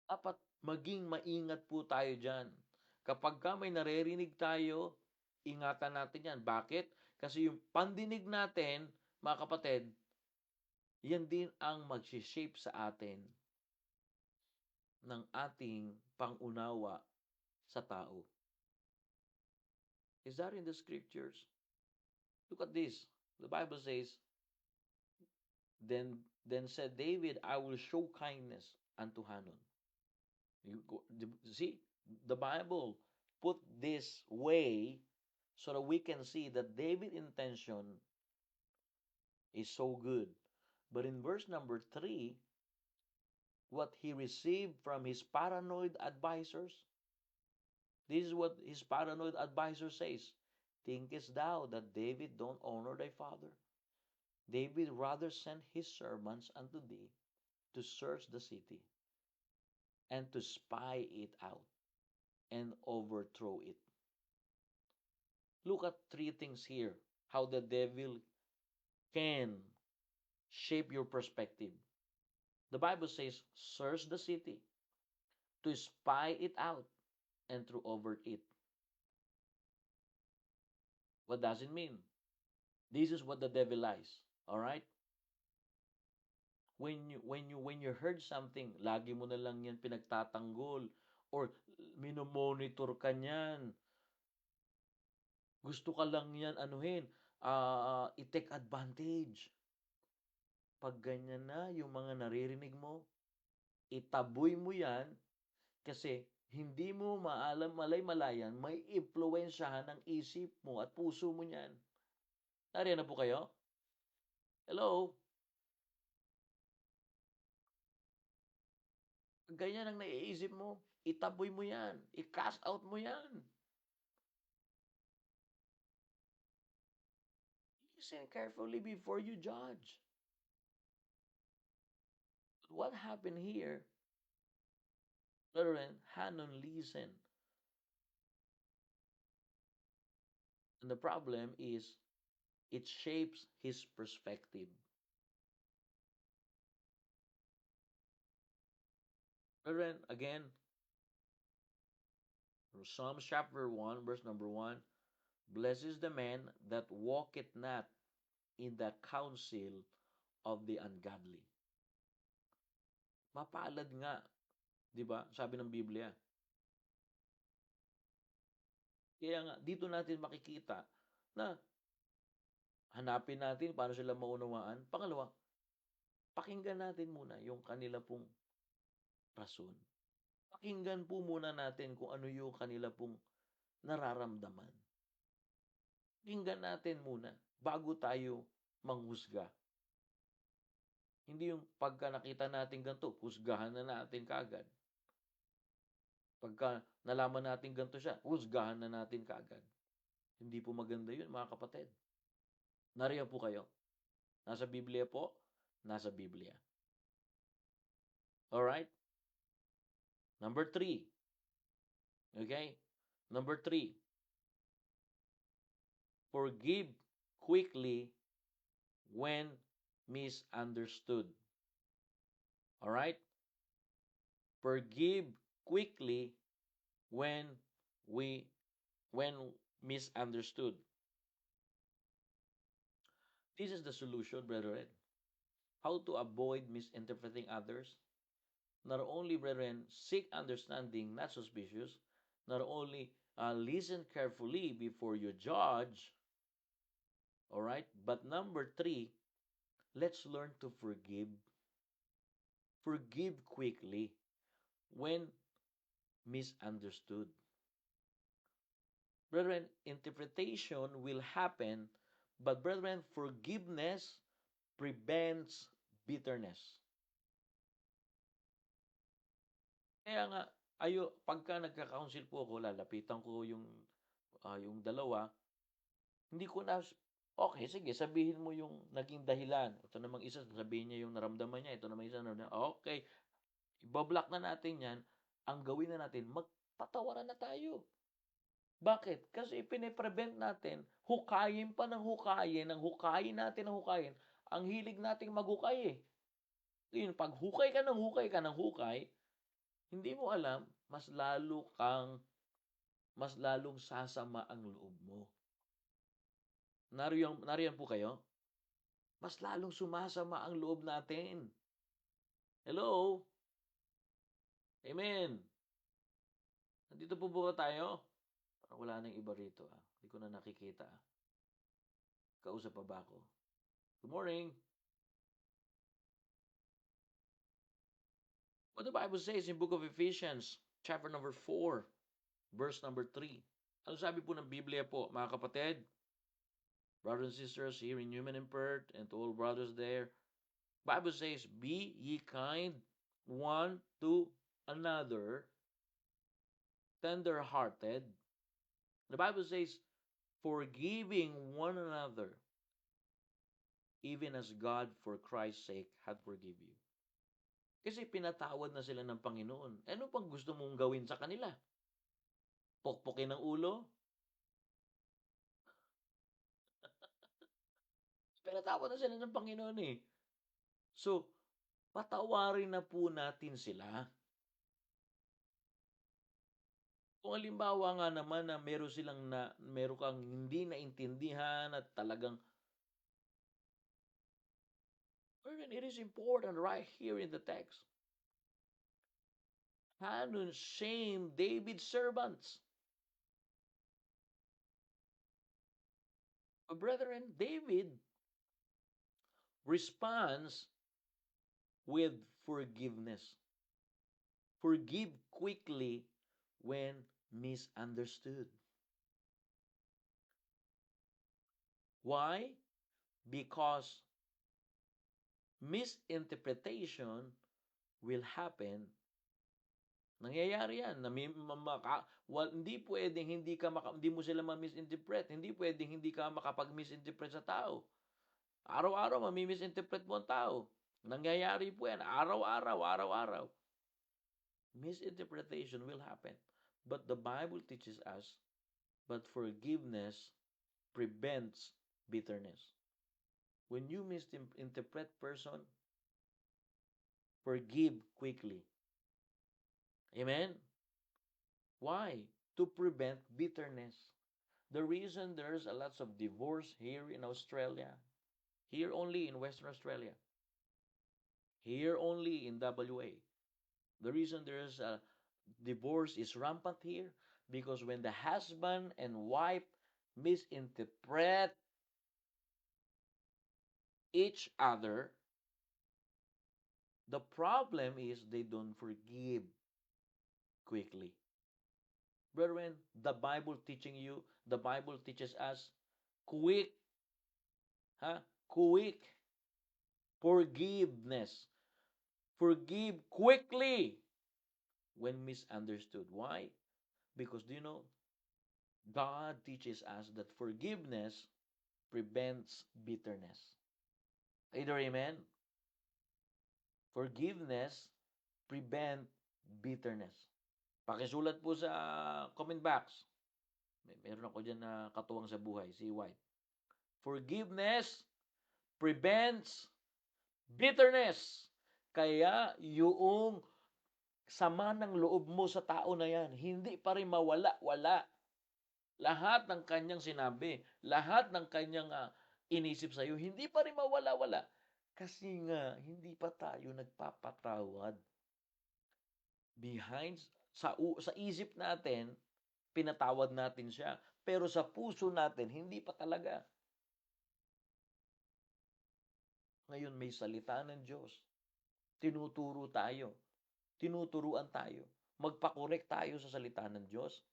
Dapat maging maingat po tayo dyan. Kapag ka may naririnig tayo, ingatan natin yan. Bakit? Kasi yung pandinig natin, mga kapatid, yan din ang mag-shape sa atin ng ating pangunawa sa tao. Is that in the scriptures? Look at this. The Bible says, Then said David, I will show kindness unto Hanun. See, the Bible put this way so that we can see that David's intention is so good. But in verse number 3, what he received from his paranoid advisors, this is what his paranoid advisor says. Thinkest thou that David don't honor thy father? David rather sent his servants unto thee to search the city and to spy it out and overthrow it. Look at three things here, how the devil can shape your perspective. The Bible says, search the city, to spy it out, and to over it. What does it mean? This is what the devil lies. All right? When you heard something, lagi mo na lang yan pinagtatanggol or minomonitor ka niyan. Gusto ka lang yan anuhin, i-take advantage. Pag ganyan na yung mga naririnig mo, itaboy mo yan kasi hindi mo maalam malay-malayan, may impluwensyahan ng isip mo at puso mo niyan. Nariyan na po kayo? Hello? Ganyan ang naiisip mo, itaboy mo yan, i-cast out mo yan. Listen carefully before you judge. What happened here? Brethren, Hanun listened. And the problem is, it shapes his perspective. Brethren, again, Psalms chapter 1, verse number 1, Blessed is the man that walketh not in the counsel of the ungodly. Mapalad nga, di ba? Sabi ng Biblia. Kaya nga, dito natin makikita na hanapin natin paano sila maunawaan. Pangalawa, pakinggan natin muna yung kanila pong rason. Pakinggan po muna natin kung ano yung kanila pong nararamdaman. Pakinggan natin muna bago tayo manghusga. Hindi yung pagka nakita natin ganito, husgahan na natin kaagad. Pagka nalaman natin ganito siya, husgahan na natin kaagad. Hindi po maganda yun, mga kapatid. Nariyan po kayo. Nasa Biblia po, nasa Biblia. Alright? Number 3. Okay? Number 3. Forgive quickly when misunderstood. Alright? Forgive quickly when misunderstood. This is the solution, brethren. How to avoid misinterpreting others. Not only, brethren, seek understanding, not suspicious. Not only listen carefully before you judge. Alright? But number 3, let's learn to forgive. Forgive quickly when misunderstood. Brethren, interpretation will happen, but brethren, forgiveness prevents bitterness. Kaya nga, pagka nagka-counsel po ako, lalapitan ko yung dalawa, hindi ko na, okay, sige, sabihin mo yung naging dahilan. Ito namang isa, sabihin niya yung naramdaman niya. Ito namang isa, okay, ibablock na natin yan. Ang gawin na natin, magpatawaran na tayo. Bakit? Kasi piniprevent natin, hukayin pa ng hukayin, natin ng hukayin, ang hilig nating maghukay eh. Yun, pag hukay ka ng hukay, hindi mo alam, mas lalong sasama ang loob mo. Nariyan po kayo? Mas lalong sumasama ang loob natin. Hello? Amen. Nandito po ba tayo? Parang wala nang iba rito. Hindi ko na nakikita. Kausap pa ba ako? Good morning. What the Bible says in book of Ephesians, chapter number 4, verse number 3. Ano sabi po ng Biblia po, mga kapatid? Brothers and sisters here in Newman and Perth, and to all brothers there, Bible says, be ye kind one to another, tender-hearted. The Bible says, forgiving one another, even as God for Christ's sake had forgive you. Kasi pinatawad na sila ng Panginoon. Ano pang gusto mong gawin sa kanila? Pokpokin ng ulo? Pinatawad na sila ng Panginoon eh. So, patawarin na po natin sila. Kung halimbawa nga naman na meron kang hindi naintindihan at talagang, it is important right here in the text. Hanun shame David's servants. But brethren, David responds with forgiveness. Forgive quickly when misunderstood. Why? Because misinterpretation will happen. Nangyayari yan. Hindi pwedeng hindi mo sila ma-misinterpret. Hindi pwedeng hindi ka makapag-misinterpret sa tao. Araw-araw mami-misinterpret mo ang tao. Nangyayari po yan. Araw-araw. Misinterpretation will happen. But the Bible teaches us, but forgiveness prevents bitterness. When you misinterpret person, forgive quickly. Amen? Why? To prevent bitterness. The reason there's a lots of divorce here in Australia, here only in Western Australia, here only in WA, the reason there's a divorce is rampant here because when the husband and wife misinterpret each other, the problem is they don't forgive quickly. Brethren, the Bible teaches us quick forgiveness. Forgive quickly when misunderstood. Why? Because do you know, God teaches us that forgiveness prevents bitterness. Either amen? Forgiveness prevent bitterness. Pakisulat po sa comment box. Meron ako dyan na katuwang sa buhay, si White. Forgiveness prevents bitterness. Kaya yung sama ng loob mo sa tao na yan, hindi pa rin mawala-wala. Lahat ng kanyang sinabi, lahat ng kanyang inisip sa iyo, hindi pa rin mawala-wala. Kasi nga, hindi pa tayo nagpapatawad. Sa isip natin, pinatawad natin siya. Pero sa puso natin, hindi pa talaga. Ngayon may salita ng Diyos. Tinuturuan tayo. Magpakorek tayo sa salita ng Diyos.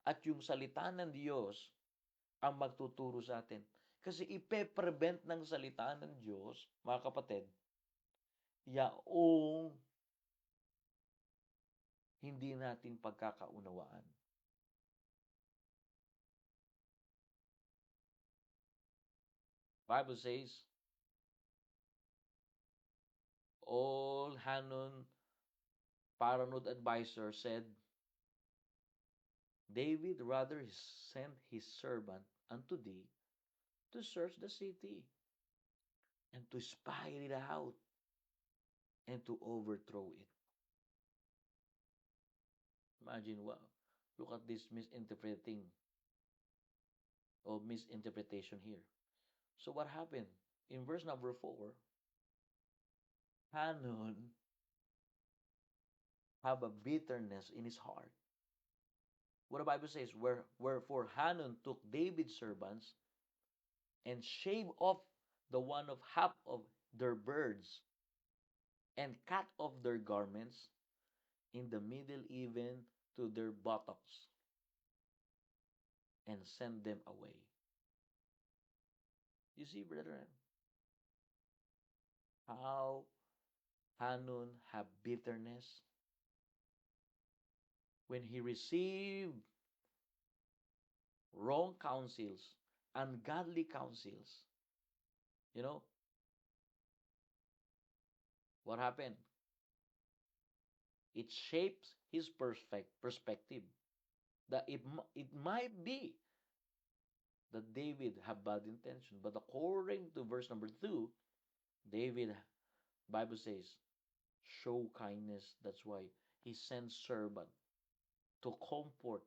at yung salita ng Diyos ang magtuturo sa atin. Kasi ipe-prevent ng salita ng Diyos, mga kapatid, yaong hindi natin pagkakaunawaan. Bible says, all Hanun paranoid advisor said, David rather sent his servant unto thee to search the city and to spy it out and to overthrow it. Imagine, wow, look at this misinterpretation here. So what happened? In verse number 4, Hanun have a bitterness in his heart. What the Bible says, wherefore Hanun took David's servants and shaved off the one of half of their birds and cut off their garments in the middle even to their buttocks and sent them away. You see, brethren, how Hanun have bitterness when he received wrong counsels, ungodly counsels. You know, what happened? It shapes his perspective. That it might be that David have bad intention, but according to verse number 2, David, Bible says, show kindness. That's why he sent servant to comfort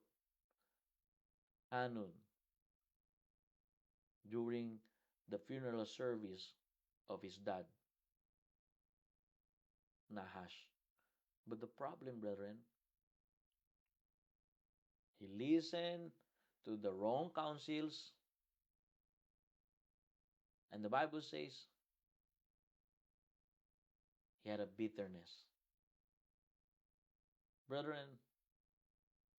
Hanun during the funeral service of his dad, Nahash. But the problem, brethren, he listened to the wrong counsels, and the Bible says he had a bitterness. Brethren,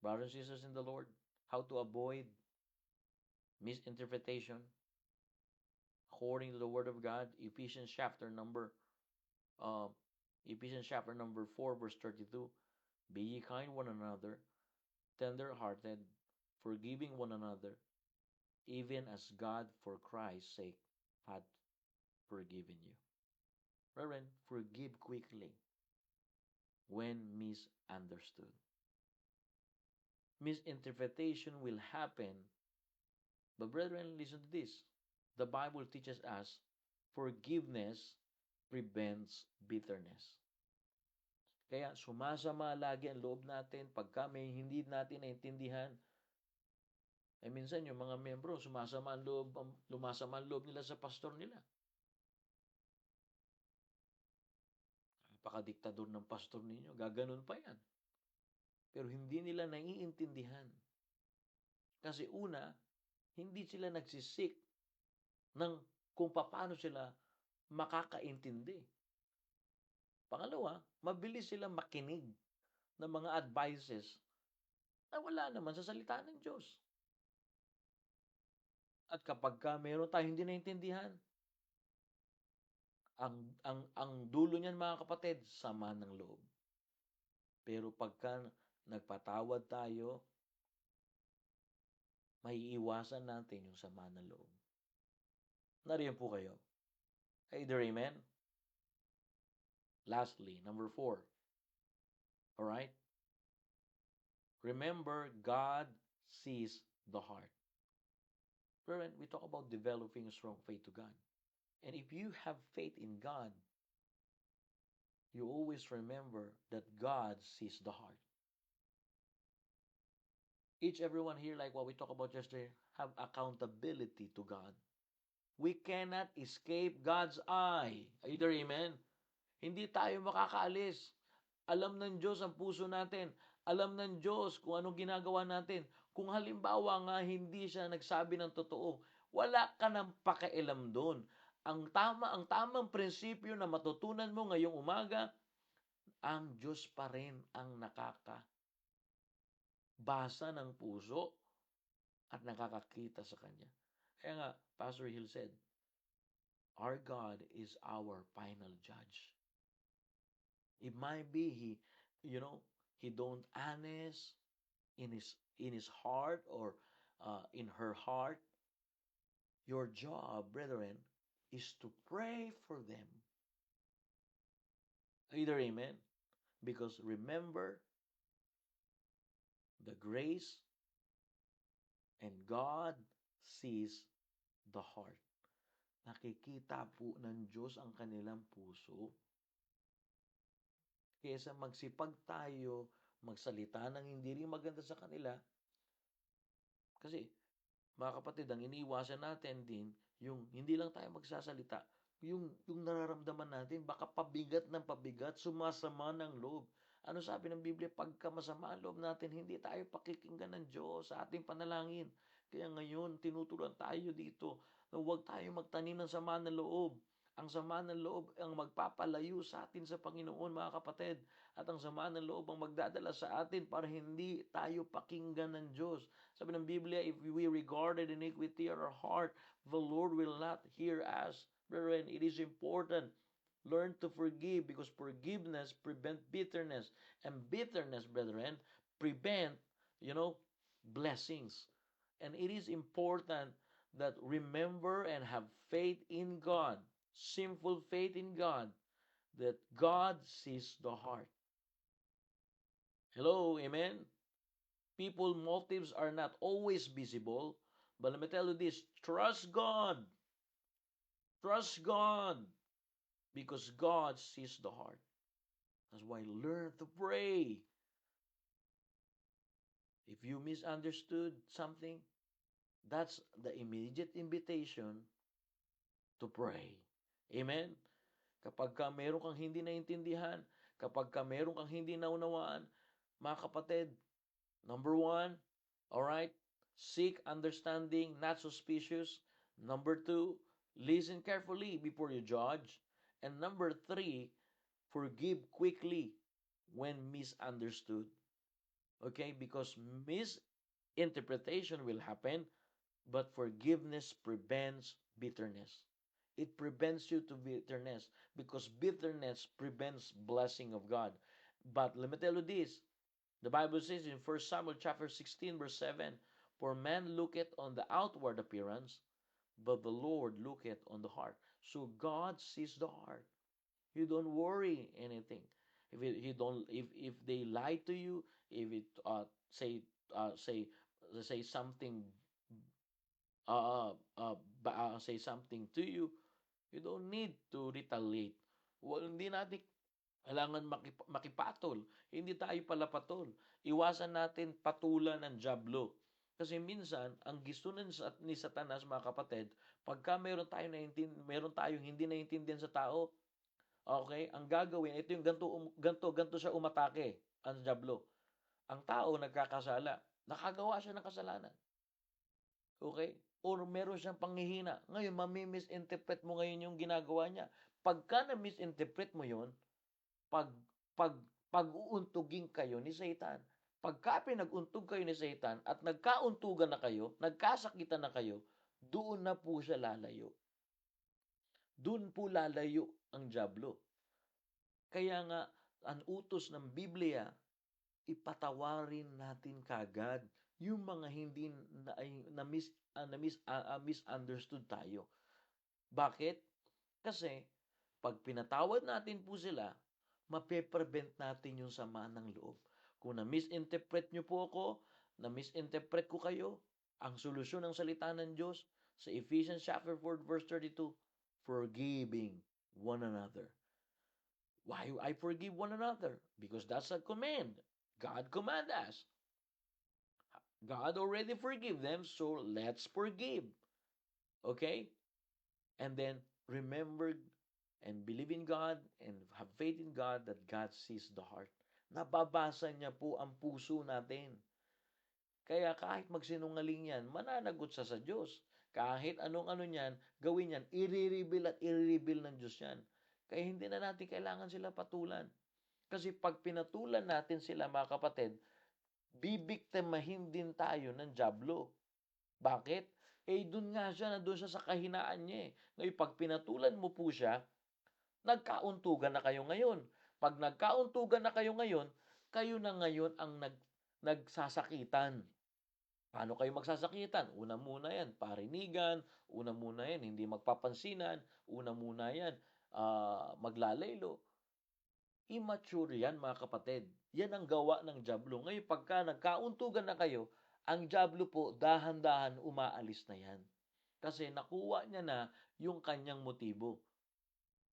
brothers and sisters in the Lord, how to avoid misinterpretation according to the Word of God, Ephesians chapter number 4, verse 32. Be ye kind one another, tender-hearted, forgiving one another, even as God for Christ's sake had forgiven you. Brethren, forgive quickly when misunderstood. Misinterpretation will happen, but brethren, listen to this. The Bible teaches us forgiveness prevents bitterness. Kaya sumasama lagi ang loob natin pagka may hindi natin naintindihan. Minsan yung mga membro lumasama ang loob nila sa pastor nila. Napakadiktador ng pastor ninyo, gaganon pa yan. Pero hindi nila naiintindihan. Kasi una, hindi sila nagsisik ng kung paano sila makakaintindi. Pangalawa, mabilis sila makinig ng mga advices na wala naman sa salita ng Diyos. At kapag meron tayong hindi naintindihan, ang dulo niyan, mga kapatid, sama ng loob. Pero pagka nagpatawad tayo, maiiwasan natin yung sama ng loob. Nariyan po kayo. Either amen? Lastly, number 4. Alright? Remember, God sees the heart. Brethren, we talk about developing a strong faith to God. And if you have faith in God, you always remember that God sees the heart. Everyone here, like what we talked about yesterday, have accountability to God. We cannot escape God's eye. Either amen? Hindi tayo makakaalis. Alam ng Diyos ang puso natin. Alam ng Diyos kung anong ginagawa natin. Kung halimbawa nga hindi siya nagsabi ng totoo, wala ka nang pakialam doon. Ang tamang prinsipyo na matutunan mo ngayong umaga, ang Diyos pa rin ang basa ng puso at nakakakita sa Kanya. Kaya nga, Pastor Hill said, our God is our final judge. It might be he don't honest in his heart or in her heart. Your job, brethren, is to pray for them. Either amen. Because remember, the grace and God sees the heart. Nakikita po ng Diyos ang kanilang puso. Kaysa magsipag tayo, magsalita ng hindi rin maganda sa kanila. Kasi, mga kapatid, ang iniiwasan natin din, yung hindi lang tayo magsasalita, yung nararamdaman natin, baka pabigat ng pabigat, sumasama ng loob. Ano sabi ng Biblia? Pagka masama ang loob natin, hindi tayo pakikinggan ng Diyos sa ating panalangin. Kaya ngayon, tinuturuan tayo dito na huwag tayo magtanim ng sama ng loob. Ang sama ng loob ang magpapalayo sa atin sa Panginoon, mga kapatid. At ang sama ng loob ang magdadala sa atin para hindi tayo pakinggan ng Diyos. Sabi ng Biblia, if we regarded iniquity in our heart, the Lord will not hear us. Brethren, it is important. Learn to forgive because forgiveness prevent bitterness. And bitterness, brethren, prevent, blessings. And it is important that remember and have faith in God, simple faith in God, that God sees the heart. Hello, amen? People motives are not always visible, but let me tell you this, trust God. Trust God. Because God sees the heart. That's why learn to pray. If you misunderstood something, that's the immediate invitation to pray. Amen? Kapag ka meron kang hindi naintindihan, kapag ka meron kang hindi naunawaan, mga kapatid, number 1, alright, seek understanding, not suspicious. Number 2, listen carefully before you judge. And number 3, forgive quickly when misunderstood. Okay? Because misinterpretation will happen, but forgiveness prevents bitterness. It prevents you to bitterness because bitterness prevents blessing of God. But let me tell you this. The Bible says in 1 Samuel chapter 16 verse 7, for man looketh on the outward appearance, but the Lord looketh on the heart. So God sees the heart. You don't worry anything. If they lie to you, if it say something say something to you, you don't need to retaliate. Well, hindi natin kailangan makipatol. Hindi tayo palapatol. Iwasan natin patulan ng jablo. Kasi minsan, ang gusto ni Satanas, mga kapatid, pagka meron tayong hindi naintindihan sa tao, okay, ang gagawin, ito yung ganto siya umatake, ang jablo. Ang tao nagkakasala. Nakagawa siya ng kasalanan. Okay? Or meron siyang panghihina. Ngayon, mami-misinterpret mo ngayon yung ginagawa niya. Pagka na-misinterpret mo yun, pag-uuntugin kayo ni Satan. Pagka pinag-untog kayo ni Satan at nagkauntugan na kayo, nagkasakitan na kayo, doon na po siya lalayo. Doon po lalayo ang diablo. Kaya nga, ang utos ng Biblia, ipatawarin natin kagad yung mga hindi misunderstood tayo. Bakit? Kasi, pag pinatawad natin po sila, mape-prevent natin yung sama ng loob. Kung na-misinterpret nyo po ako, na-misinterpret ko kayo, ang solusyon ng salita ng Diyos sa Ephesians chapter 4 verse 32, forgiving one another. Why I forgive one another? Because that's a command. God command us. God already forgive them, so let's forgive. Okay? And then remember and believe in God and have faith in God that God sees the heart. Nababasa niya po ang puso natin. Kaya kahit magsinungaling yan, mananagot sa Diyos. Kahit anong-ano niyan, gawin yan, i-reveal ng Diyos yan. Kaya hindi na natin kailangan sila patulan. Kasi pag pinatulan natin sila, mga kapatid, bibiktimahin din tayo ng dyablo. Bakit? Dun nga siya, nandun siya sa kahinaan niya eh. Ngayon, pag pinatulan mo po siya, nagkauntugan na kayo ngayon. Pag nagkauntugan na kayo na ngayon ang nagsasakitan. Paano kayo magsasakitan? Una muna yan, parinigan. Una muna yan, hindi magpapansinan. Una muna yan, maglalaylo. Immature yan, mga kapatid. Yan ang gawa ng dyablo. Ngayon, pagka nagkauntugan na kayo, ang dyablo po, dahan-dahan umaalis na yan. Kasi nakuha niya na yung kanyang motibo.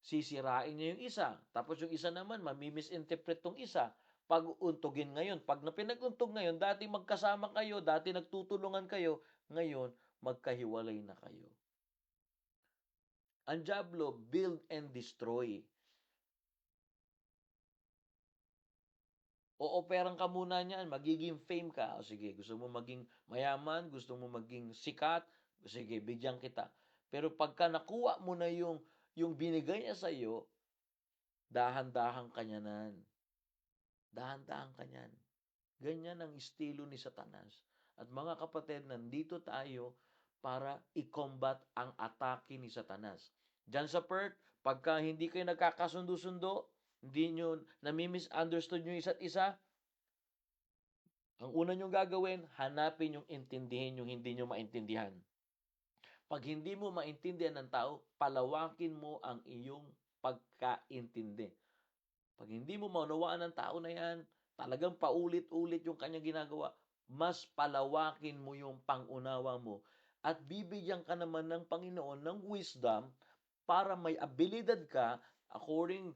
Sisirain niya yung isa. Tapos yung isa naman, mamimisinterpret tong isa. Pag-untugin ngayon. Pag pinag-untog ngayon, dati magkasama kayo, dati nagtutulungan kayo, ngayon, magkahiwalay na kayo. Ang dyablo, build and destroy. Ooperan ka muna niyan, magiging fame ka. O sige, gusto mo maging mayaman, gusto mo maging sikat, sige, bigyan kita. Pero pagka nakuha mo na yung binigay niya sa iyo, dahan-dahan ka niyanan. Dahan-dahan ka niyan. Ganyan ang estilo ni Satanas. At mga kapatid, nandito tayo para i-combat ang atake ni Satanas. Diyan sa Perth, pagka hindi kayo nagkakasundo-sundo, hindi nyo nami-misunderstood nyo isa't isa, ang una nyo gagawin, hanapin yung intindihin yung hindi nyo maintindihan. Pag hindi mo maintindihan ng tao, palawakin mo ang iyong pagkaintindi. Pag hindi mo maunawaan ng tao na yan, talagang paulit-ulit yung kanyang ginagawa, mas palawakin mo yung pangunawa mo at bibigyan ka naman ng Panginoon ng wisdom para may abilidad ka according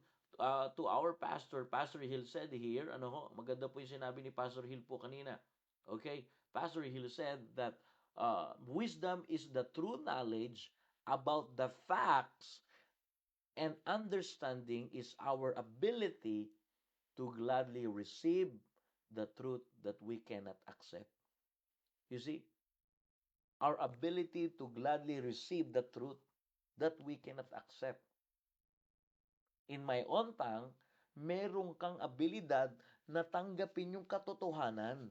to our pastor, Pastor Hill said here, maganda po yung sinabi ni Pastor Hill po kanina. Okay? Pastor Hill said that wisdom is the true knowledge about the facts, and understanding is our ability to gladly receive the truth that we cannot accept. You see? Our ability to gladly receive the truth that we cannot accept. In my own tongue, meron kang abilidad na tanggapin yung katotohanan.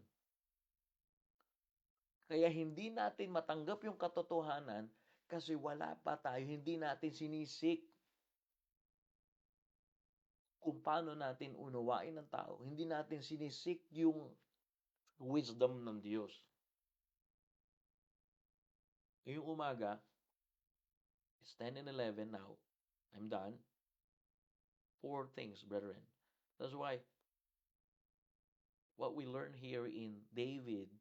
Kaya hindi natin matanggap yung katotohanan kasi wala pa tayo, hindi natin sinisik kung paano natin unawain ng tao. Hindi natin sinisik yung wisdom ng Diyos. Ngayong umaga, it's 10 and 11 now. I'm done. 4 things, brethren. That's why what we learn here in David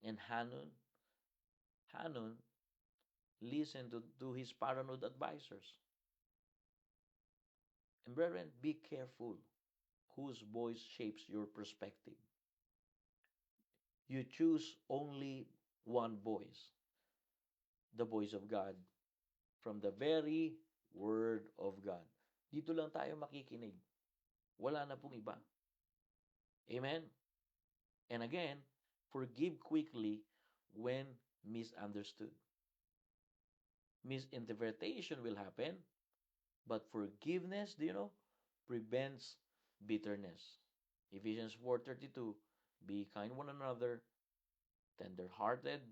and Hanun listened to his paranoid advisors. And brethren, be careful whose voice shapes your perspective. You choose only one voice, the voice of God, from the very Word of God. Dito lang tayo makikinig. Wala na pong iba. Amen? And again, forgive quickly when misunderstood. Misinterpretation will happen, but forgiveness, prevents bitterness. Ephesians 4:32, be kind one another, tender-hearted,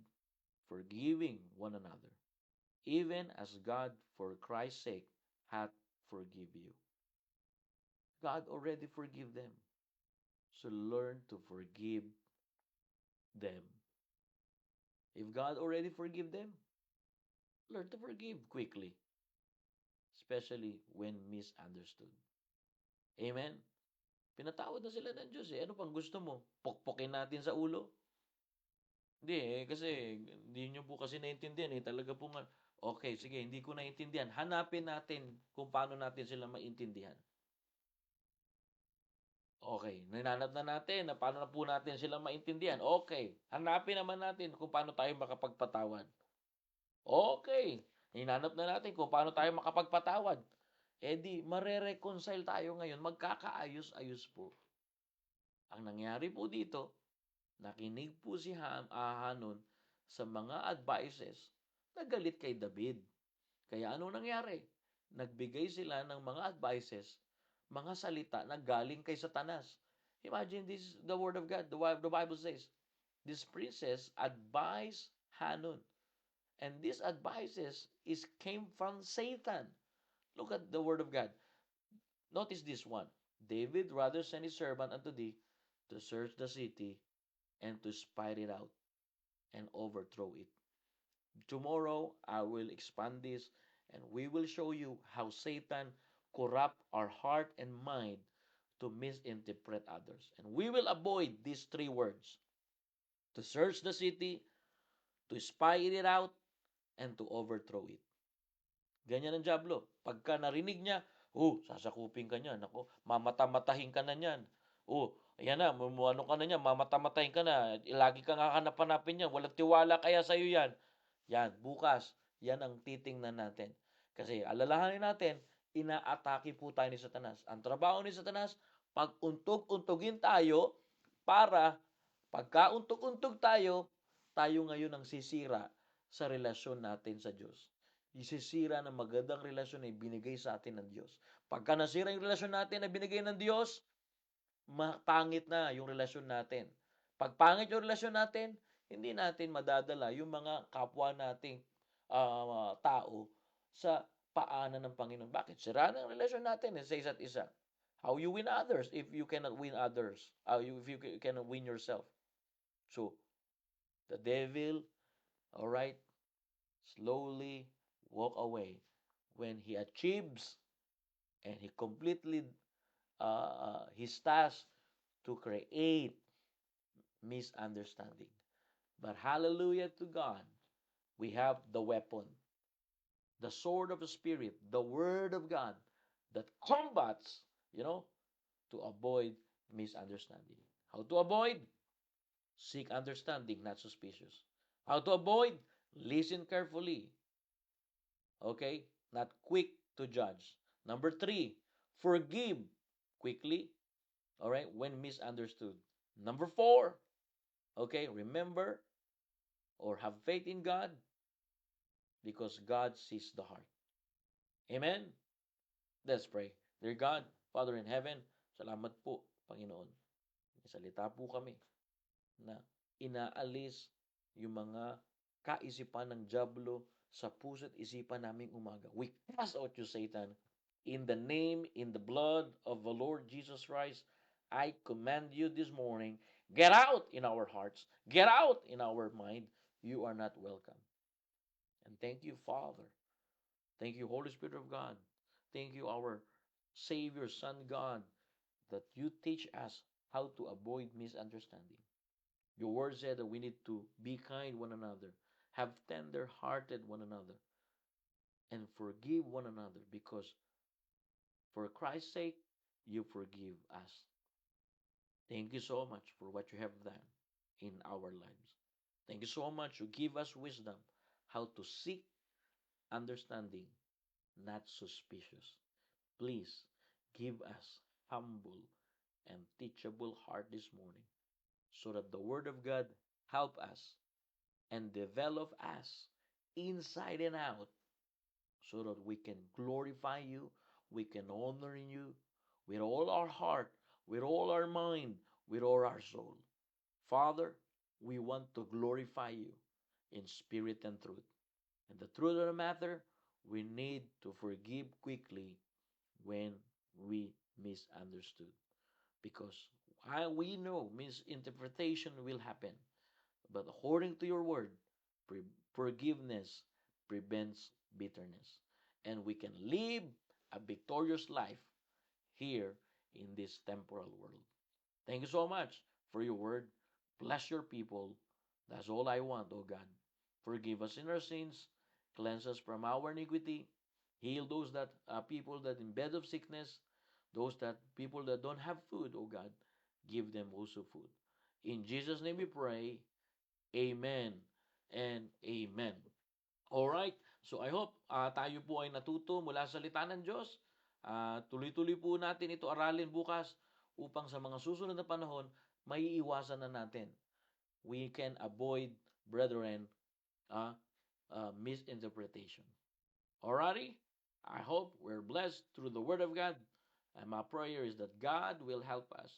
forgiving one another, even as God, for Christ's sake, hath forgive you. God already forgive them. So learn to forgive them. If God already forgive them, learn to forgive quickly, especially when misunderstood. Amen? Pinatawad na sila ng Diyos eh. Ano pang gusto mo? Pokpokin natin sa ulo? Hindi eh, kasi hindi nyo po kasi naintindihan eh. Talaga po nga, okay, sige, hindi ko naintindihan. Hanapin natin kung paano natin sila maintindihan. Okay, nananap na natin na paano na po natin sila maintindihan. Okay, hanapin naman natin kung paano tayo makapagpatawad. Okay, hinanap na natin kung paano tayo makapagpatawad. Di, mare-reconcile tayo ngayon, magkakaayos-ayos po. Ang nangyari po dito, nakinig po si Hanun sa mga advices na galit kay David. Kaya ano nangyari? Nagbigay sila ng mga advices, mga salita na galing kay Satanas. Imagine this, the word of God. The Bible says, this princess advised Hanun. And these advices is came from Satan. Look at the word of God. Notice this one. David rather sent his servant unto thee to search the city and to spy it out and overthrow it. Tomorrow I will expand this and we will show you how Satan corrupt our heart and mind to misinterpret others. And we will avoid these three words: to search the city, to spy it out, and to overthrow it. Ganyan ang Diablo. Pagka narinig niya, sasakupin ka niyan. Ako, mamata-matahin ka na niyan. Ayan na, ano ka na niyan, mamata-matahin ka na. Lagi kang hahanap-hanapin niyan. Walang tiwala kaya sa'yo yan. Yan, bukas, yan ang titingnan natin. Kasi alalahanin natin, inaatake po tayo ni Satanas. Ang trabaho ni Satanas, pag-untog-untogin tayo para pagka-untog-untog tayo, tayo ngayon ang sisira sa relasyon natin sa Diyos. Isisira ng magandang relasyon na binigay sa atin ng Diyos. Pagka nasira yung relasyon natin na binigay ng Diyos, pangit na yung relasyon natin. Pag pangit yung relasyon natin, hindi natin madadala yung mga kapwa nating tao sa paanan ng Panginoon. Bakit? Sira ng relasyon natin sa isa't isa. How you win others if you cannot win others? If you cannot win yourself? So, the devil, all right, slowly walk away when he achieves and he completely his task to create misunderstanding. But hallelujah to God, we have the weapon, the sword of the Spirit, the Word of God that combats, to avoid misunderstanding. How to avoid? Seek understanding, not suspicious. How to avoid? Listen carefully. Okay? Not quick to judge. Number 3, forgive quickly. All right? When misunderstood. Number 4, okay? Remember or have faith in God because God sees the heart. Amen? Let's pray. Dear God, Father in heaven, salamat po, Panginoon. Salita po kami na inaalis yung mga kaisipan ng Diablo sa puso't isipan naming umaga. We cast out you, Satan, in the name, in the blood of the Lord Jesus Christ. I command you this morning, get out in our hearts, get out in our mind. You are not welcome. And thank you, Father. Thank you, Holy Spirit of God. Thank you, our Savior, Son God, that you teach us how to avoid misunderstanding. Your word said that we need to be kind one another, have tender-hearted one another, and forgive one another because for Christ's sake, you forgive us. Thank you so much for what you have done in our lives. Thank you so much. You give us wisdom how to seek understanding, not suspicious. Please give us humble and teachable heart this morning so that the Word of God help us and develop us inside and out so that we can glorify you, we can honor you with all our heart, with all our mind, with all our soul. Father, we want to glorify you in spirit and truth. And the truth of the matter, we need to forgive quickly when we misunderstood. Because we know misinterpretation will happen. But according to your word, forgiveness prevents bitterness. And we can live a victorious life here in this temporal world. Thank you so much for your word. Bless your people. That's all I want, oh God. Forgive us in our sins. Cleanse us from our iniquity. Heal those that people that in bed of sickness. Those that people that don't have food, oh God. Give them also food. In Jesus' name we pray. Amen and amen. Alright, so I hope tayo po ay natuto mula sa salita ng Diyos. Tuloy-tuloy po natin ito aralin bukas upang sa mga susunod na panahon, maiiwasan na natin. We can avoid, brethren, misinterpretation. Alrighty, I hope we're blessed through the Word of God. And my prayer is that God will help us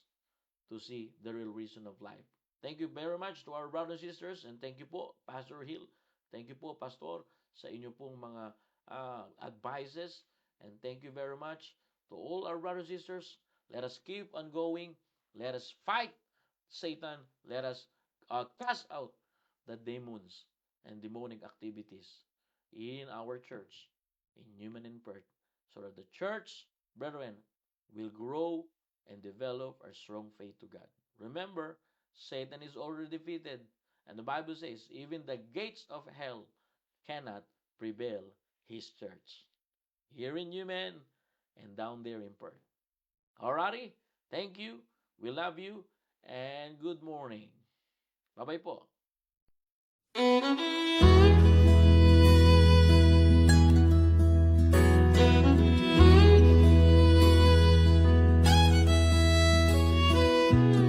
to see the real reason of life. Thank you very much to our brothers and sisters, and thank you po, Pastor Hill. Thank you po, Pastor, sa inyo pong mga advices, and thank you very much to all our brothers and sisters. Let us keep on going. Let us fight Satan. Let us cast out the demons and demonic activities in our church, in Newman and Perth, so that the church, brethren, will grow and develop our strong faith to God. Remember, Satan is already defeated, and the Bible says, even the gates of hell cannot prevail his church. Here in Newman and down there in Perth. Alrighty, thank you, we love you, and good morning. Bye-bye po.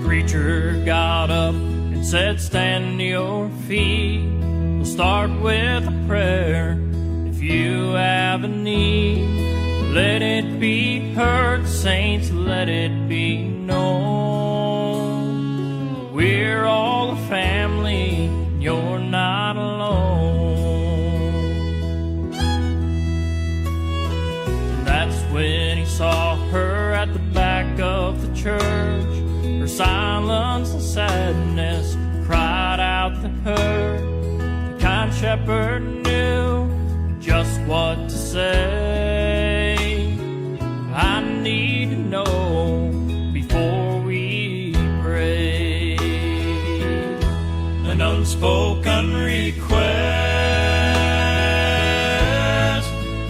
Preacher got up and said, stand to your feet. We'll start with a prayer. If you have a need, let it be heard, saints, let it be known. We're all a family, you're not alone. And that's when he saw her at the back of the church. Her silence and sadness cried out to her. The kind shepherd knew just what to say. I need to know before we pray. An unspoken request.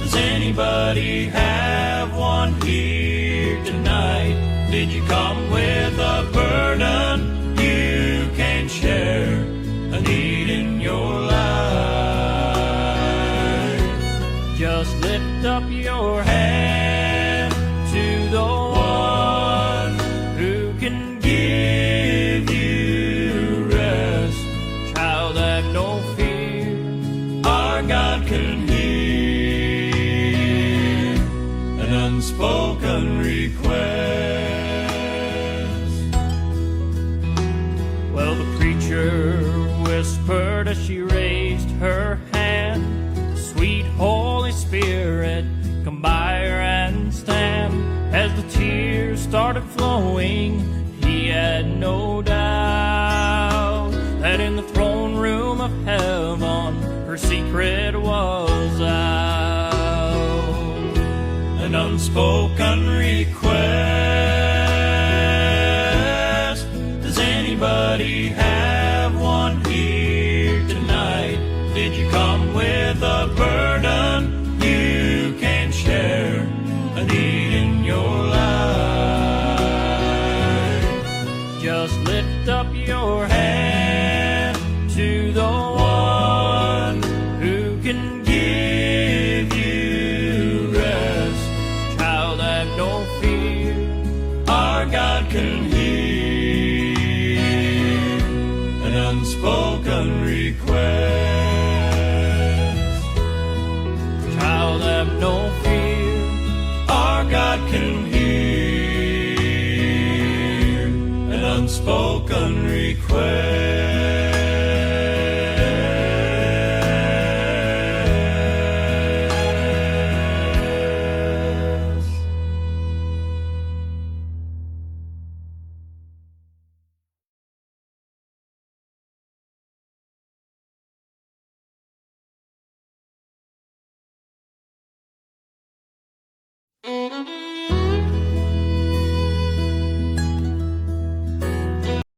Does anybody have one here tonight? Did you come with a burden you can share? A need in your life. Just lift up your hand to the one who can give you rest. Child, have no fear, our God can hear an unspoken request. Well, the preacher whispered as she raised her hand, sweet Holy Spirit, come by her and stand. As the tears started flowing, he had no doubt that in the throne room of heaven her secret was out. An unspoken request. Does anybody have one here tonight? Did you come with a burden you can share? A need in your life. Just lift up your hand to the one who can give you rest. Child, have no fear, our God can hear an unspoken request. Child, have no fear, our God can hear an unspoken request.